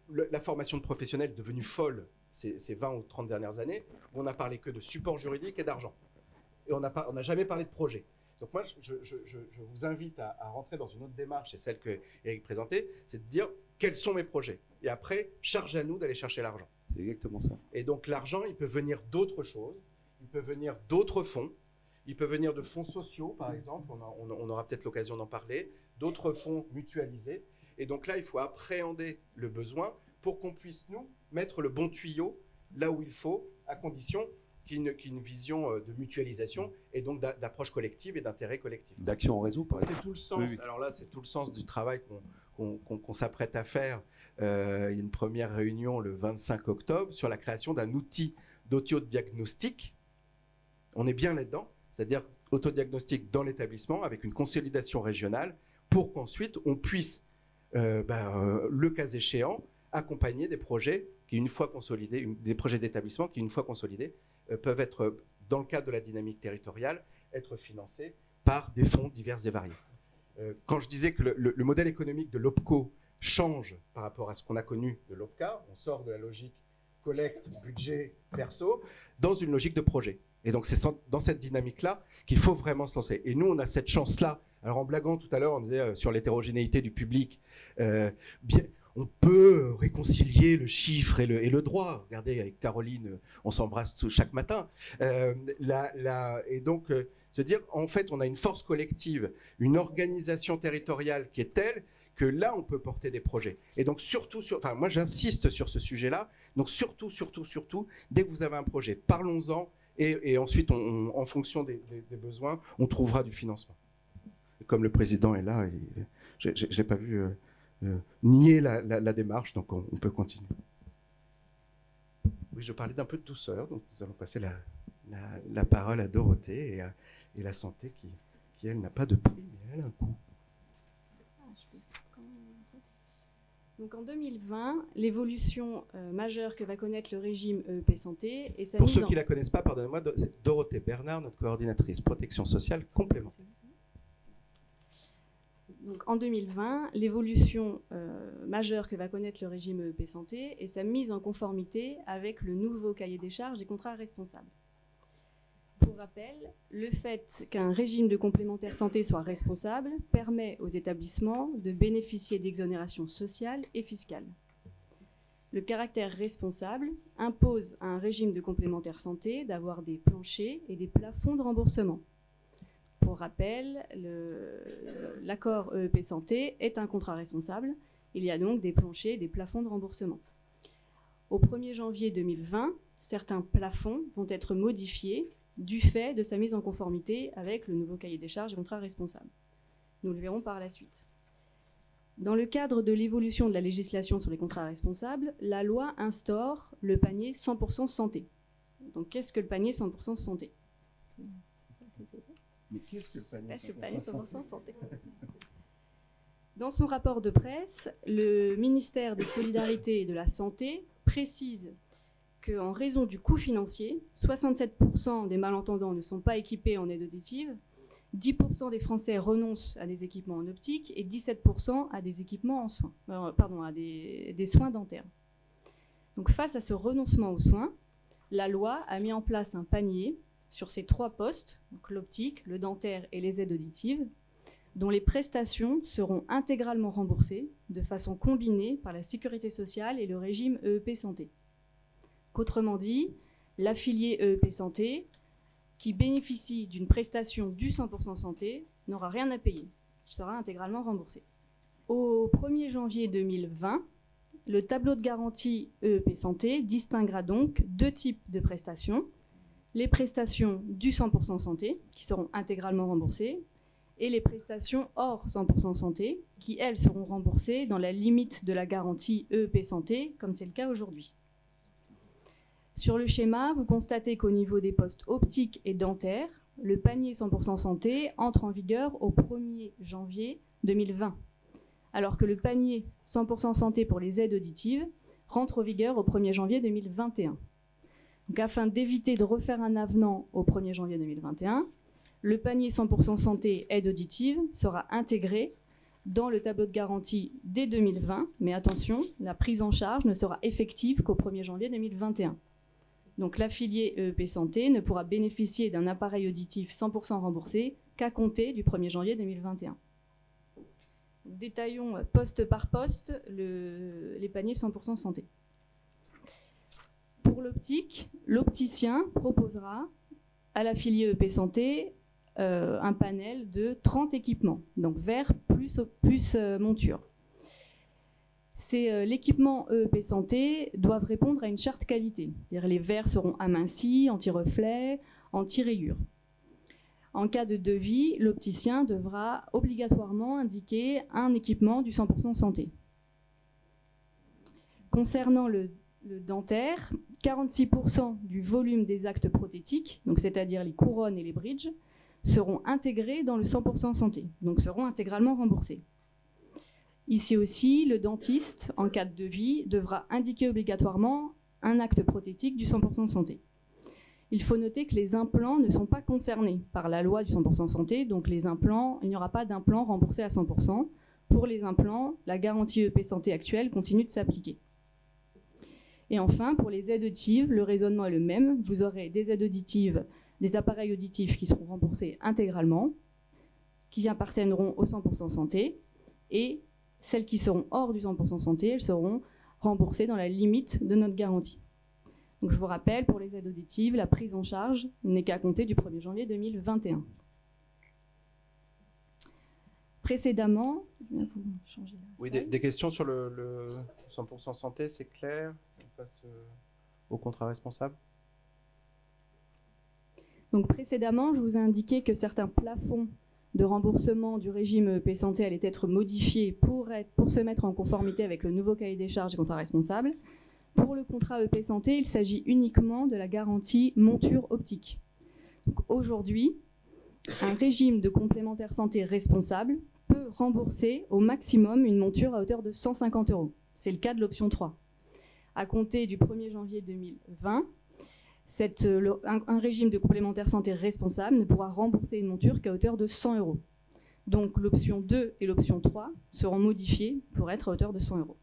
La formation de professionnels est devenue folle ces 20 ou 30 dernières années. On n'a parlé que de support juridique et d'argent. Et on n'a jamais parlé de projet. Donc moi, je vous invite à rentrer dans une autre démarche, c'est celle que Eric présentait, c'est de dire quels sont mes projets. Et après, charge à nous d'aller chercher l'argent. C'est exactement ça. Et donc l'argent, il peut venir d'autres choses, il peut venir d'autres fonds, il peut venir de fonds sociaux, par exemple, on aura peut-être l'occasion d'en parler, d'autres fonds mutualisés. Et donc là, il faut appréhender le besoin pour qu'on puisse, nous, mettre le bon tuyau là où il faut, à condition qu'il y ait une vision de mutualisation et donc d'approche collective et d'intérêt collectif. D'action en réseau, par exemple. C'est tout le sens. Oui. Alors là, c'est tout le sens du travail qu'on s'apprête à faire. Il y a une première réunion le 25 octobre sur la création d'un outil d'autodiagnostic. On est bien là-dedans, c'est-à-dire autodiagnostic dans l'établissement avec une consolidation régionale pour qu'ensuite on puisse, le cas échéant, accompagner des projets qui, une fois consolidés, des projets d'établissement qui, une fois consolidés, peuvent être, dans le cadre de la dynamique territoriale, être financés par des fonds divers et variés. Quand je disais que le modèle économique de l'OPCO change par rapport à ce qu'on a connu de l'OPCA, on sort de la logique collecte, budget, perso, dans une logique de projet. Et donc c'est dans cette dynamique-là qu'il faut vraiment se lancer. Et nous, on a cette chance-là. Alors en blaguant tout à l'heure, on disait sur l'hétérogénéité du public, on peut réconcilier le chiffre et le droit. Regardez, avec Caroline, on s'embrasse chaque matin. Et donc, se dire, en fait, on a une force collective, une organisation territoriale qui est telle que là, on peut porter des projets. Et donc, surtout, moi, j'insiste sur ce sujet-là. Donc, surtout, dès que vous avez un projet, parlons-en. Et ensuite, en fonction des besoins, on trouvera du financement. Et comme le président est là, je ne l'ai pas vu... nier la démarche, donc on peut continuer. Oui, je parlais d'un peu de douceur, donc nous allons passer la parole à Dorothée et la santé qui elle, n'a pas de prix, mais elle a un coût. Donc en 2020, l'évolution majeure que va connaître le régime EEP Santé et sa Pour ceux qui ne la connaissent pas, pardonnez-moi, c'est Dorothée Bernard, notre coordinatrice protection sociale complémentaire. Donc, en 2020, l'évolution majeure que va connaître le régime EEP Santé est sa mise en conformité avec le nouveau cahier des charges des contrats responsables. Pour rappel, le fait qu'un régime de complémentaire santé soit responsable permet aux établissements de bénéficier d'exonérations sociales et fiscales. Le caractère responsable impose à un régime de complémentaire santé d'avoir des planchers et des plafonds de remboursement. Pour rappel, l'accord EEP Santé est un contrat responsable. Il y a donc des planchers, des plafonds de remboursement. Au 1er janvier 2020, certains plafonds vont être modifiés du fait de sa mise en conformité avec le nouveau cahier des charges et contrat responsable. Nous le verrons par la suite. Dans le cadre de l'évolution de la législation sur les contrats responsables, la loi instaure le panier 100% santé. Donc qu'est-ce que le panier 100% santé ? Mais qu'est-ce que le panier 100% santé ? Dans son rapport de presse, le ministère des Solidarités et de la Santé précise qu'en raison du coût financier, 67% des malentendants ne sont pas équipés en aide auditive, 10% des Français renoncent à des équipements en optique et 17% à des équipements en soins, à des soins dentaires. Donc face à ce renoncement aux soins, la loi a mis en place un panier sur ces 3 postes, donc l'optique, le dentaire et les aides auditives, dont les prestations seront intégralement remboursées de façon combinée par la Sécurité sociale et le régime EEP Santé. Qu'autrement dit, l'affilié EEP Santé qui bénéficie d'une prestation du 100% santé n'aura rien à payer, il sera intégralement remboursé. Au 1er janvier 2020, le tableau de garantie EEP Santé distinguera donc 2 types de prestations. Les prestations du 100% santé, qui seront intégralement remboursées, et les prestations hors 100% santé, qui, elles, seront remboursées dans la limite de la garantie EEP Santé, comme c'est le cas aujourd'hui. Sur le schéma, vous constatez qu'au niveau des postes optiques et dentaires, le panier 100% santé entre en vigueur au 1er janvier 2020, alors que le panier 100% santé pour les aides auditives rentre en vigueur au 1er janvier 2021. Donc, afin d'éviter de refaire un avenant au 1er janvier 2021, le panier 100% santé aide auditive sera intégré dans le tableau de garantie dès 2020, mais attention, la prise en charge ne sera effective qu'au 1er janvier 2021. Donc l'affilié EEP Santé ne pourra bénéficier d'un appareil auditif 100% remboursé qu'à compter du 1er janvier 2021. Donc, détaillons poste par poste les paniers 100% santé. Pour l'optique, l'opticien proposera à l'affilié EEP Santé un panel de 30 équipements, donc verre plus monture. L'équipement EEP Santé doivent répondre à une charte qualité. C'est-à-dire les verres seront amincis, anti-reflet, anti-rayures. En cas de devis, l'opticien devra obligatoirement indiquer un équipement du 100% santé. Concernant le dentaire, 46% du volume des actes prothétiques, donc c'est-à-dire les couronnes et les bridges, seront intégrés dans le 100% santé, donc seront intégralement remboursés. Ici aussi, le dentiste, en cas de devis, devra indiquer obligatoirement un acte prothétique du 100% santé. Il faut noter que les implants ne sont pas concernés par la loi du 100% santé, donc les implants, il n'y aura pas d'implants remboursés à 100%. Pour les implants, la garantie EEP Santé actuelle continue de s'appliquer. Et enfin, pour les aides auditives, le raisonnement est le même. Vous aurez des aides auditives, des appareils auditifs qui seront remboursés intégralement, qui appartiendront au 100% santé, et celles qui seront hors du 100% santé, elles seront remboursées dans la limite de notre garantie. Donc je vous rappelle, pour les aides auditives, la prise en charge n'est qu'à compter du 1er janvier 2021. Précédemment, je vais vous changer la Oui, slide. des questions sur le 100% santé, c'est clair? On passe au contrat responsable. Donc précédemment, je vous ai indiqué que certains plafonds de remboursement du régime EEP Santé allaient être modifiés pour se mettre en conformité avec le nouveau cahier des charges des contrats responsables. Pour le contrat EEP Santé, il s'agit uniquement de la garantie monture optique. Aujourd'hui, un régime de complémentaire santé responsable peut rembourser au maximum une monture à hauteur de 150 €. C'est le cas de l'option 3. À compter du 1er janvier 2020, un régime de complémentaire santé responsable ne pourra rembourser une monture qu'à hauteur de 100 €. Donc l'option 2 et l'option 3 seront modifiées pour être à hauteur de 100 €.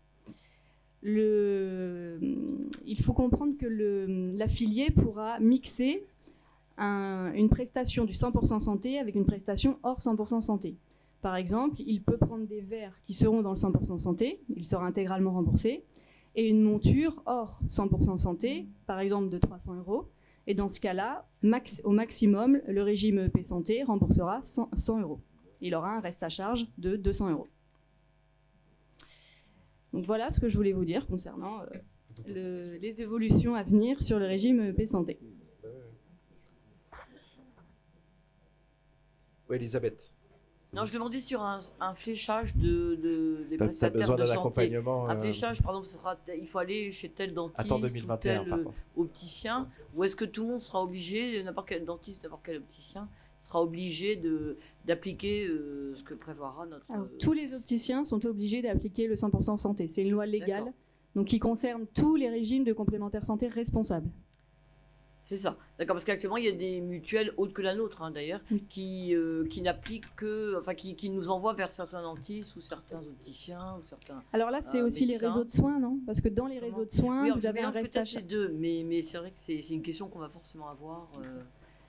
Il faut comprendre que l'affilié pourra mixer une prestation du 100% santé avec une prestation hors 100% santé. Par exemple, il peut prendre des verres qui seront dans le 100% santé, il sera intégralement remboursé, et une monture hors 100% santé, par exemple de 300 €. Et dans ce cas-là, au maximum, le régime EEP Santé remboursera 100 €. Il aura un reste à charge de 200 €. Donc voilà ce que je voulais vous dire concernant les évolutions à venir sur le régime EEP Santé. Oui, Elisabeth. Non, je demandais sur un fléchage des T'as prestataires besoin de d'un santé. accompagnement. Un fléchage, par exemple, il faut aller chez tel dentiste Attends 2021, ou tel par contre. opticien, ou est-ce que tout le monde sera obligé, n'importe quel dentiste, n'importe quel opticien, sera obligé d'appliquer ce que prévoira notre... Alors, tous les opticiens sont obligés d'appliquer le 100% santé. C'est une loi légale, donc qui concerne tous les régimes de complémentaire santé responsables. C'est ça, d'accord, parce qu'actuellement il y a des mutuelles autres que la nôtre, hein, d'ailleurs, qui n'appliquent que, enfin qui nous envoient vers certains dentistes ou certains opticiens ou certains. Alors là, c'est aussi médecins. les réseaux de soins, non? Parce que dans les réseaux de soins, oui, vous avez un reste à charge. Les deux, mais c'est vrai que c'est une question qu'on va forcément avoir.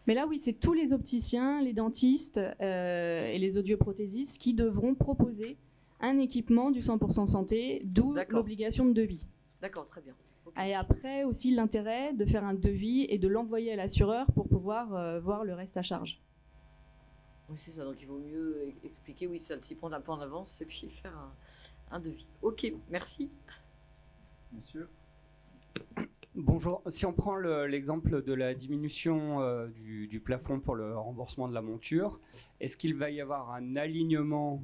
Mais là, oui, c'est tous les opticiens, les dentistes et les audioprothésistes qui devront proposer un équipement du 100% santé, d'où l'obligation de devis. D'accord, très bien. Ok. Et après aussi l'intérêt de faire un devis et de l'envoyer à l'assureur pour pouvoir voir le reste à charge. Oui, c'est ça. Donc il vaut mieux expliquer, oui, ça, s'y prendre un peu en avance et puis faire un devis. Ok, merci. Monsieur. Bonjour. Si on prend l'exemple de la diminution du plafond pour le remboursement de la monture, est-ce qu'il va y avoir un alignement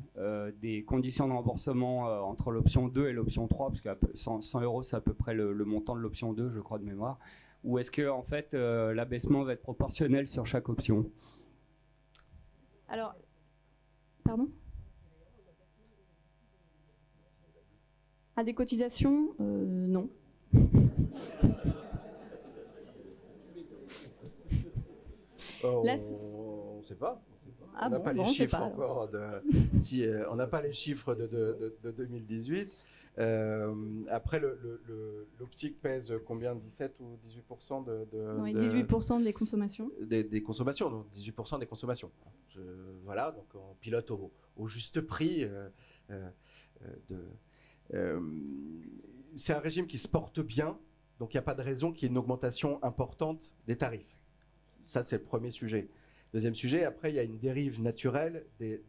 des conditions de remboursement entre l'option 2 et l'option 3, parce que 100 €, c'est à peu près le montant de l'option 2, je crois, de mémoire, ou est-ce que en fait, l'abaissement va être proportionnel sur chaque option? Alors, pardon? À des cotisations, non. Là, on ne sait pas. Ah on n'a bon, pas les on sait chiffres pas, encore. On n'a pas les chiffres de 2018. Après, l'optique pèse combien? 17 ou 18% Oui, 18% des consommations. Des consommations, donc 18% des consommations. Voilà, donc on pilote au juste prix. C'est un régime qui se porte bien, donc il n'y a pas de raison qu'il y ait une augmentation importante des tarifs. Ça, c'est le premier sujet. Deuxième sujet, après, il y a une dérive naturelle des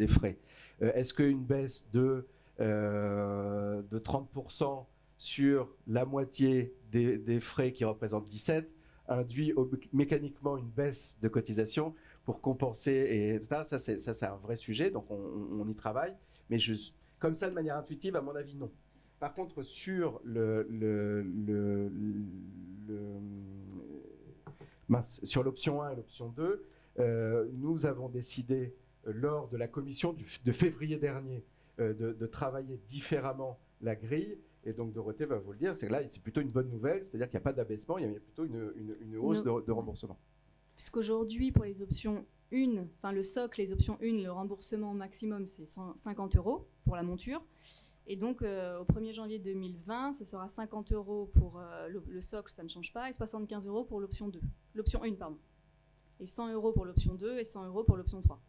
frais. Est-ce qu'une baisse de 30% sur la moitié des frais qui représentent 17 induit mécaniquement une baisse de cotisation pour compenser, et ça c'est un vrai sujet, donc on y travaille, mais comme ça de manière intuitive, à mon avis, non. Par contre, sur sur l'option 1 et l'option 2, nous avons décidé lors de la commission de février dernier de travailler différemment la grille, et donc Dorothée va vous le dire, c'est que là c'est plutôt une bonne nouvelle, c'est-à-dire qu'il n'y a pas d'abaissement, il y a plutôt une hausse de remboursement. Puisqu'aujourd'hui, pour les options 1, enfin le socle, les options 1, le remboursement maximum c'est 150 € pour la monture. Et donc, au 1er janvier 2020, ce sera 50 € pour le socle, ça ne change pas, et 75 € pour l'option 2. L'option 1, pardon. Et 100 € pour l'option 2 et 100 € pour l'option 3.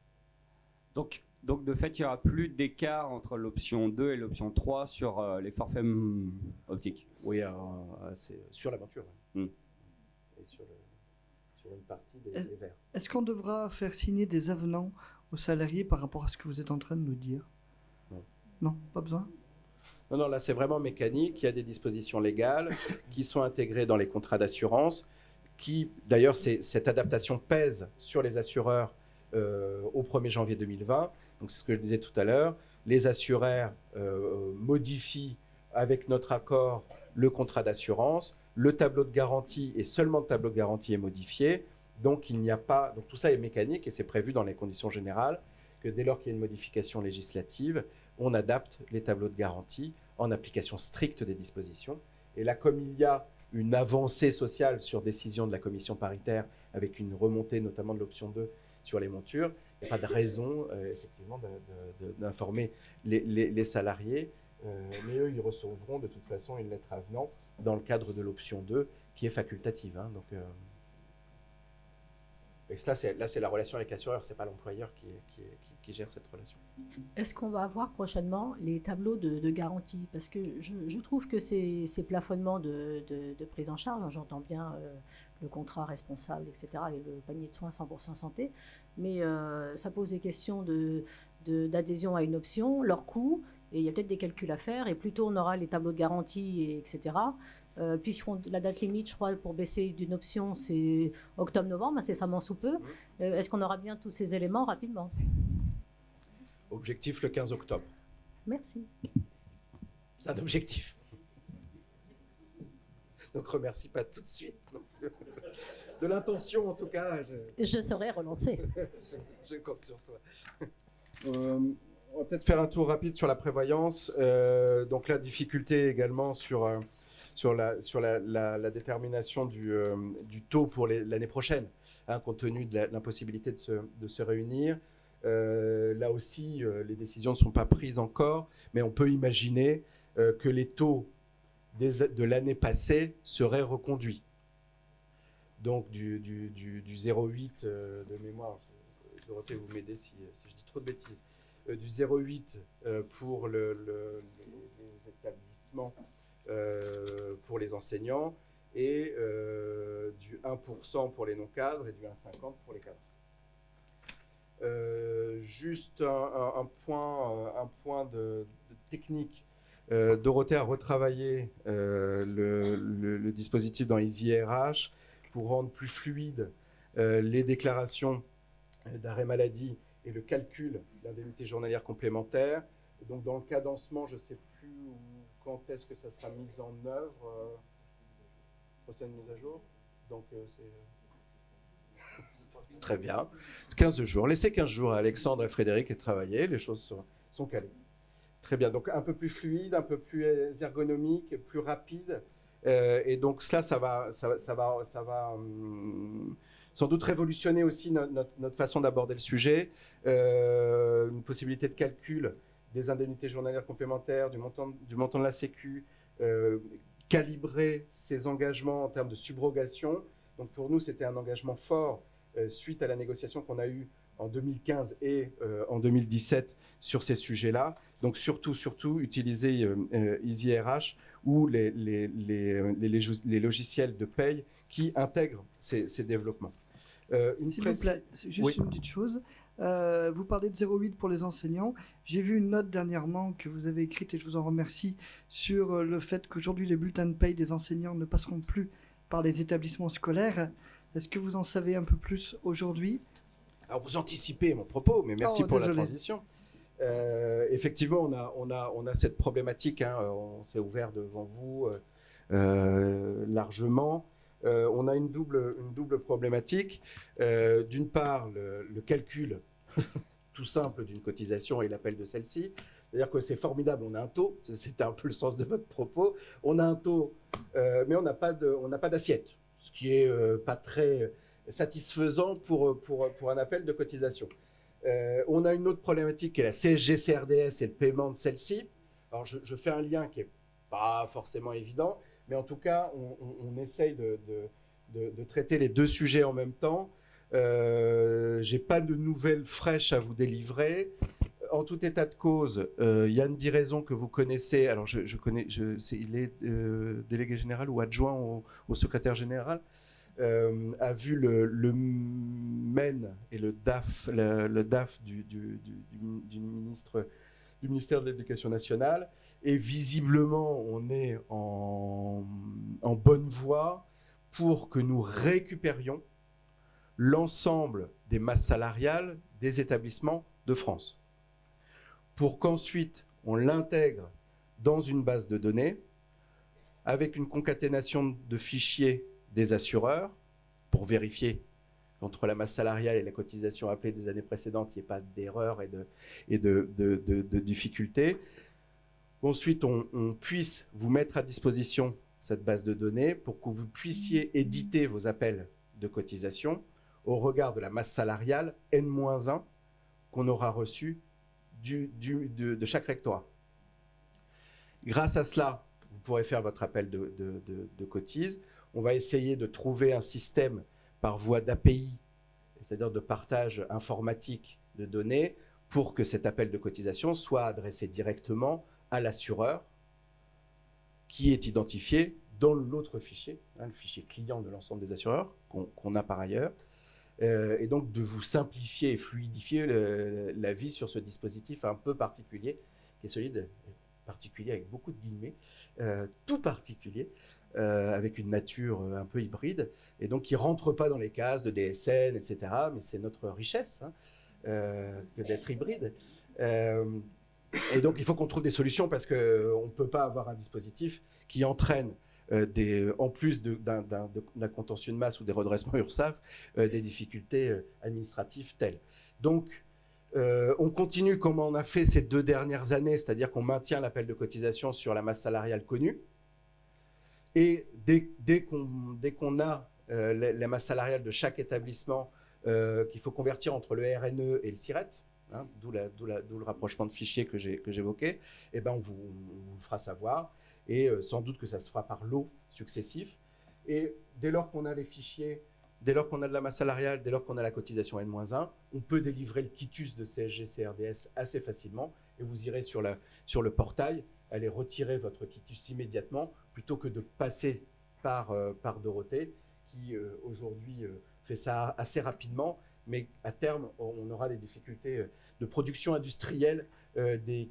Donc, de fait, il n'y aura plus d'écart entre l'option 2 et l'option 3 sur les forfaits optiques. Oui, c'est sur la monture. Mm. Et sur une partie des verres. Est-ce qu'on devra faire signer des avenants aux salariés par rapport à ce que vous êtes en train de nous dire? Non. Non, pas besoin? Non, là c'est vraiment mécanique. Il y a des dispositions légales qui sont intégrées dans les contrats d'assurance. D'ailleurs, cette adaptation pèse sur les assureurs au 1er janvier 2020. Donc c'est ce que je disais tout à l'heure. Les assureurs modifient avec notre accord le contrat d'assurance. Le tableau de garantie et seulement le tableau de garantie est modifié. Donc il n'y a pas. Donc tout ça est mécanique et c'est prévu dans les conditions générales que dès lors qu'il y a une modification législative, on adapte les tableaux de garantie en application stricte des dispositions. Et là, comme il y a une avancée sociale sur décision de la commission paritaire, avec une remontée notamment de l'option 2 sur les montures, il n'y a pas de raison, effectivement, d'informer les salariés. Mais eux, ils recevront de toute façon une lettre avenant dans le cadre de l'option 2, qui est facultative. Hein, donc, et là, c'est la relation avec l'assureur, ce n'est pas l'employeur qui gère cette relation. Est-ce qu'on va avoir prochainement les tableaux de garantie? Parce que je trouve que ces plafonnements de prise en charge, j'entends bien le contrat responsable, etc., et le panier de soins 100% santé, mais ça pose des questions d'adhésion à une option, leur coût, et il y a peut-être des calculs à faire, et plus tôt on aura les tableaux de garantie, etc., puisqu'on la date limite, je crois, pour baisser d'une option, c'est octobre-novembre, incessamment sous peu. Est-ce qu'on aura bien tous ces éléments rapidement? Objectif le 15 octobre. Merci. C'est un objectif. Donc remercie pas tout de suite non plus. De l'intention en tout cas. Je serai relancé. je compte sur toi. On va peut-être faire un tour rapide sur la prévoyance. Donc la difficulté également sur la détermination du taux pour l'année prochaine, hein, compte tenu de l'impossibilité de se réunir. Là aussi, les décisions ne sont pas prises encore, mais on peut imaginer que les taux de l'année passée seraient reconduits. Donc du 0,8 de mémoire, Dorothée, vous m'aidez si je dis trop de bêtises, du 0,8 pour les établissements pour les enseignants et du 1% pour les non-cadres et du 1,50 pour les cadres. Juste un point de technique. Dorothée a retravaillé le dispositif dans EasyRH pour rendre plus fluide les déclarations d'arrêt maladie et le calcul d'indemnité journalière complémentaire. Donc dans le cadencement, je ne sais plus quand est-ce que ça sera mis en œuvre. Prochaine mise à jour. Donc c'est... Très bien. 15 jours. Laissez 15 jours à Alexandre et Frédéric et travailler. Les choses sont calées. Très bien. Donc un peu plus fluide, un peu plus ergonomique, plus rapide. Et donc ça va sans doute révolutionner aussi notre façon d'aborder le sujet. Une possibilité de calcul des indemnités journalières complémentaires, du montant de la Sécu, calibrer ses engagements en termes de subrogation. Donc pour nous, c'était un engagement fort suite à la négociation qu'on a eue en 2015 et en 2017 sur ces sujets-là. Donc surtout, utiliser EasyRH ou les logiciels de paye qui intègrent ces développements. S'il vous plaît, juste une petite chose. Vous parlez de 0,8 pour les enseignants. J'ai vu une note dernièrement que vous avez écrite, et je vous en remercie, sur le fait qu'aujourd'hui les bulletins de paye des enseignants ne passeront plus par les établissements scolaires. Est-ce que vous en savez un peu plus aujourd'hui? Alors vous anticipez mon propos, mais merci pour la transition. Effectivement, on a cette problématique, hein, on s'est ouvert devant vous largement. On a une double problématique. D'une part, le calcul tout simple d'une cotisation et l'appel de celle-ci. C'est-à-dire que c'est formidable, on a un taux, c'était un peu le sens de votre propos, on a un taux, mais on n'a pas d'assiette, ce qui est pas très satisfaisant pour un appel de cotisation. On a une autre problématique qui est la CSG-CRDS et le paiement de celle-ci. Alors je fais un lien qui n'est pas forcément évident, mais en tout cas, on essaye de traiter les deux sujets en même temps. Je n'ai pas de nouvelles fraîches à vous délivrer. En tout état de cause, Yann Diraison, que vous connaissez, alors il est délégué général ou adjoint au secrétaire général, a vu le MEN et le DAF, du ministère de l'Éducation nationale. Et visiblement, on est en bonne voie pour que nous récupérions l'ensemble des masses salariales des établissements de France, pour qu'ensuite on l'intègre dans une base de données avec une concaténation de fichiers des assureurs pour vérifier qu'entre la masse salariale et la cotisation appelée des années précédentes, il n'y ait pas d'erreur et de difficultés. Ensuite, on puisse vous mettre à disposition cette base de données pour que vous puissiez éditer vos appels de cotisation au regard de la masse salariale N-1 qu'on aura reçue de chaque rectorat. Grâce à cela, vous pourrez faire votre appel de cotise. On va essayer de trouver un système par voie d'API, c'est-à-dire de partage informatique de données, pour que cet appel de cotisation soit adressé directement à l'assureur qui est identifié dans l'autre fichier, le fichier client de l'ensemble des assureurs qu'on a par ailleurs, et donc de vous simplifier et fluidifier la vie sur ce dispositif un peu particulier, qui est celui de particulier avec beaucoup de guillemets, tout particulier, avec une nature un peu hybride, et donc qui ne rentre pas dans les cases de DSN, etc., mais c'est notre richesse, hein, que d'être hybride. Et donc il faut qu'on trouve des solutions, parce qu'on ne peut pas avoir un dispositif qui entraîne en plus d'un contentieux de masse ou des redressements URSSAF, des difficultés administratives telles. Donc, on continue comme on a fait ces 2 dernières années, c'est-à-dire qu'on maintient l'appel de cotisation sur la masse salariale connue. Et dès qu'on a la masse salariale de chaque établissement qu'il faut convertir entre le RNE et le SIRET, hein, d'où le rapprochement de fichiers que j'évoquais, eh ben on vous le fera savoir. Et sans doute que ça se fera par lots successifs. Et dès lors qu'on a les fichiers, dès lors qu'on a de la masse salariale, dès lors qu'on a la cotisation N-1, on peut délivrer le quitus de CSG-CRDS assez facilement. Et vous irez sur le portail allez retirer votre quitus immédiatement plutôt que de passer par Dorothée, qui aujourd'hui fait ça assez rapidement, mais à terme, on aura des difficultés de production industrielle des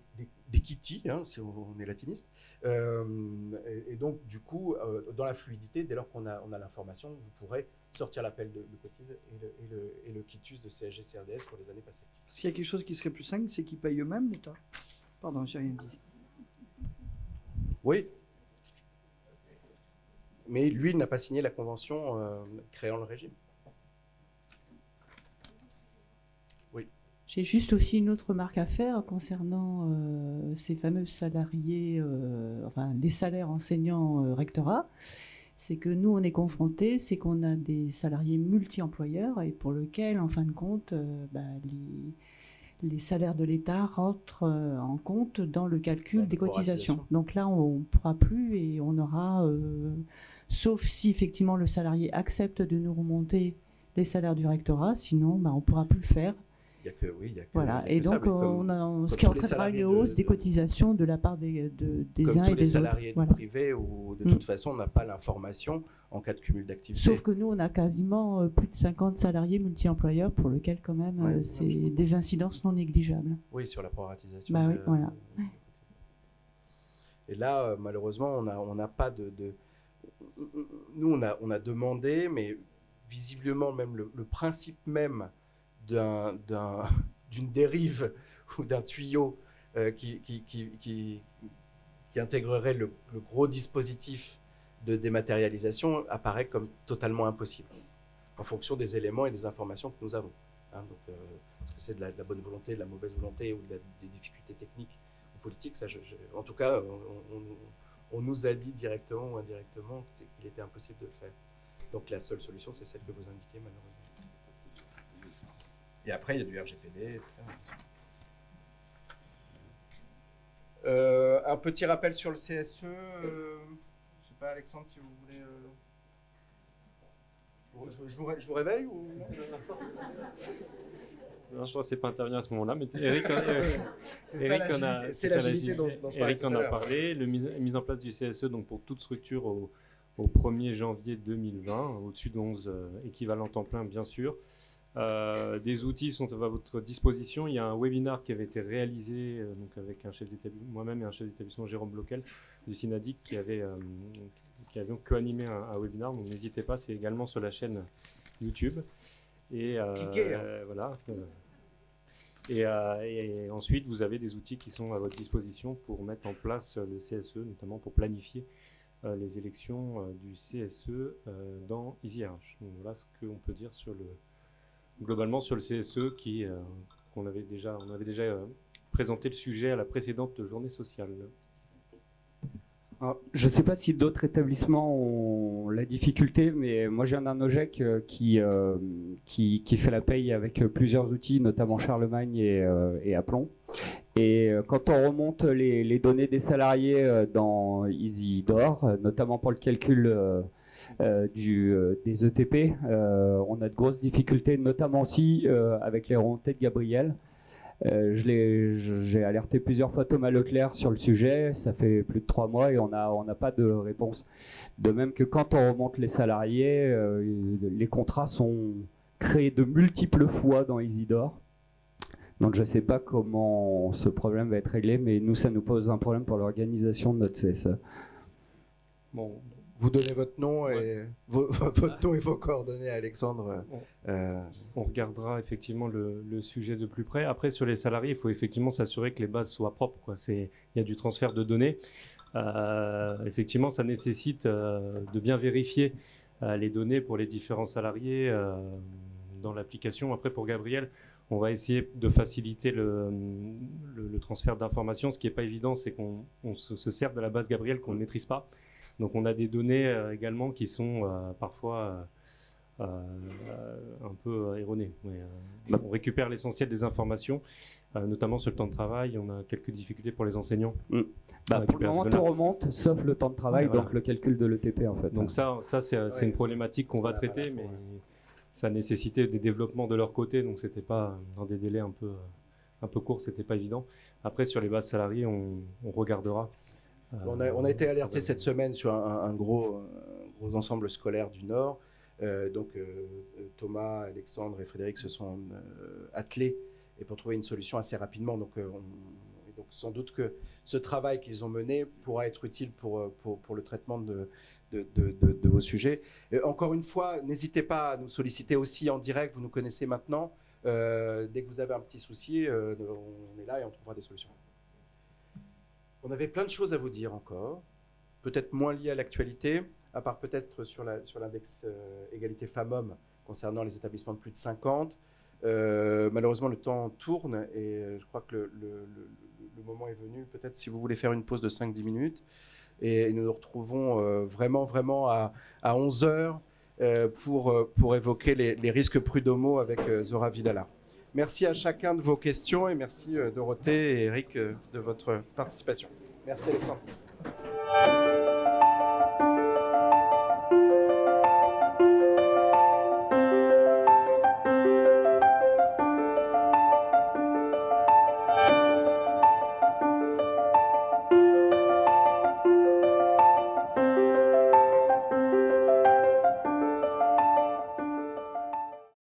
kitty, hein, si on est latiniste. Et donc, du coup, dans la fluidité, dès lors qu'on a l'information, vous pourrez sortir l'appel de cotise et le quitus de CSG-CRDS pour les années passées. Parce qu'il y a quelque chose qui serait plus simple, c'est qu'ils payent eux-mêmes, l'État. Pardon, j'ai rien dit. Oui. Mais lui, il n'a pas signé la convention créant le régime. Oui. J'ai juste aussi une autre remarque à faire concernant ces fameux salariés, enfin les salaires enseignants rectorat. C'est que nous, on est confrontés, c'est qu'on a des salariés multi-employeurs et pour lesquels, en fin de compte, les salaires de l'État rentrent en compte dans le calcul des cotisations. Donc là, on ne pourra plus et on aura, sauf si effectivement le salarié accepte de nous remonter les salaires du rectorat, sinon on ne pourra plus le faire. Il y a que, oui, il y a que, voilà. Il y a et que donc, ça, ce qui entraînera une hausse des cotisations de la part des uns et des autres. Comme tous les salariés du privé, où de toute façon, on n'a pas l'information en cas de cumul d'activité. Sauf que nous, on a quasiment plus de 50 salariés multi-employeurs pour lesquels, quand même, c'est des incidences non négligeables. Oui, sur la proratisation. Bah, oui, voilà. Et là, malheureusement, on n'a pas de... Nous, on a demandé, mais visiblement, même le principe même d'une dérive ou d'un tuyau qui intégrerait le gros dispositif de dématérialisation apparaît comme totalement impossible en fonction des éléments et des informations que nous avons. Hein, donc, est-ce que c'est de la bonne volonté, de la mauvaise volonté ou des difficultés techniques ou politiques, ça, en tout cas, on nous a dit directement ou indirectement qu'il était impossible de le faire. Donc la seule solution, c'est celle que vous indiquez, malheureusement. Et après, il y a du RGPD, etc. Un petit rappel sur le CSE. Je ne sais pas, Alexandre, si vous voulez... Je vous réveille ou... Non, je ne pensais pas intervenir à ce moment-là, mais Eric en a parlé. La mise en place du CSE donc pour toute structure au 1er janvier 2020, au-dessus de 11 équivalents temps plein, bien sûr. Des outils sont à votre disposition. Il y a un webinaire qui avait été réalisé donc avec moi-même et un chef d'établissement, Jérôme Bloquel, du Synadic, qui avait co-animé un webinaire. Donc n'hésitez pas, c'est également sur la chaîne YouTube. Et voilà. Et ensuite, vous avez des outils qui sont à votre disposition pour mettre en place le CSE, notamment pour planifier les élections du CSE dans EasyRH. Donc voilà ce qu'on peut dire globalement sur le CSE on avait déjà présenté le sujet à la précédente journée sociale. Alors, je ne sais pas si d'autres établissements ont la difficulté, mais moi j'ai un OGEC qui fait la paye avec plusieurs outils, notamment Charlemagne et Aplomb. Et quand on remonte les données des salariés dans EasyDor, notamment pour le calcul des ETP, on a de grosses difficultés, notamment aussi avec les remontées de Gabriel. J'ai alerté plusieurs fois Thomas Leclerc sur le sujet, ça fait plus de 3 mois et on n'a pas de réponse. De même que quand on remonte les salariés, les contrats sont créés de multiples fois dans EasyDor. Donc je ne sais pas comment ce problème va être réglé, mais nous, ça nous pose un problème pour l'organisation de notre CSE. Bon, vous donnez votre nom et votre nom et vos coordonnées à Alexandre. On regardera effectivement le sujet de plus près. Après, sur les salariés, il faut effectivement s'assurer que les bases soient propres, quoi. Il y a du transfert de données. Effectivement, ça nécessite de bien vérifier les données pour les différents salariés dans l'application. Après, pour Gabriel, on va essayer de faciliter le transfert d'informations. Ce qui n'est pas évident, c'est qu'on se sert de la base Gabriel qu'on ne maîtrise pas. Donc on a des données également qui sont parfois un peu erronées. On récupère l'essentiel des informations, notamment sur le temps de travail. On a quelques difficultés pour les enseignants. Pour le moment, tout remonte, sauf le temps de travail, donc le calcul de l'ETP en fait. Donc ça c'est une problématique qu'on va traiter, mais ça nécessitait des développements de leur côté, donc c'était pas dans des délais un peu un peu court, c'était pas évident. Après, sur les bases salariées, on regardera. On a été alerté cette semaine sur un gros ensemble scolaire du Nord. Thomas, Alexandre et Frédéric se sont attelés et pour trouver une solution assez rapidement. Donc sans doute que ce travail qu'ils ont mené pourra être utile pour le traitement de vos sujets. Encore une fois, n'hésitez pas à nous solliciter aussi en direct, vous nous connaissez maintenant. Dès que vous avez un petit souci, on est là et on trouvera des solutions. On avait plein de choses à vous dire encore, peut-être moins liées à l'actualité, à part peut-être sur l'index égalité femmes-hommes concernant les établissements de plus de 50. Malheureusement, le temps tourne et je crois que le moment est venu. Peut-être si vous voulez faire une pause de 5-10 minutes. Et nous nous retrouvons vraiment à 11h pour évoquer les risques prud'homaux avec Zora Villala. Merci à chacun de vos questions et merci Dorothée et Eric de votre participation. Merci Alexandre.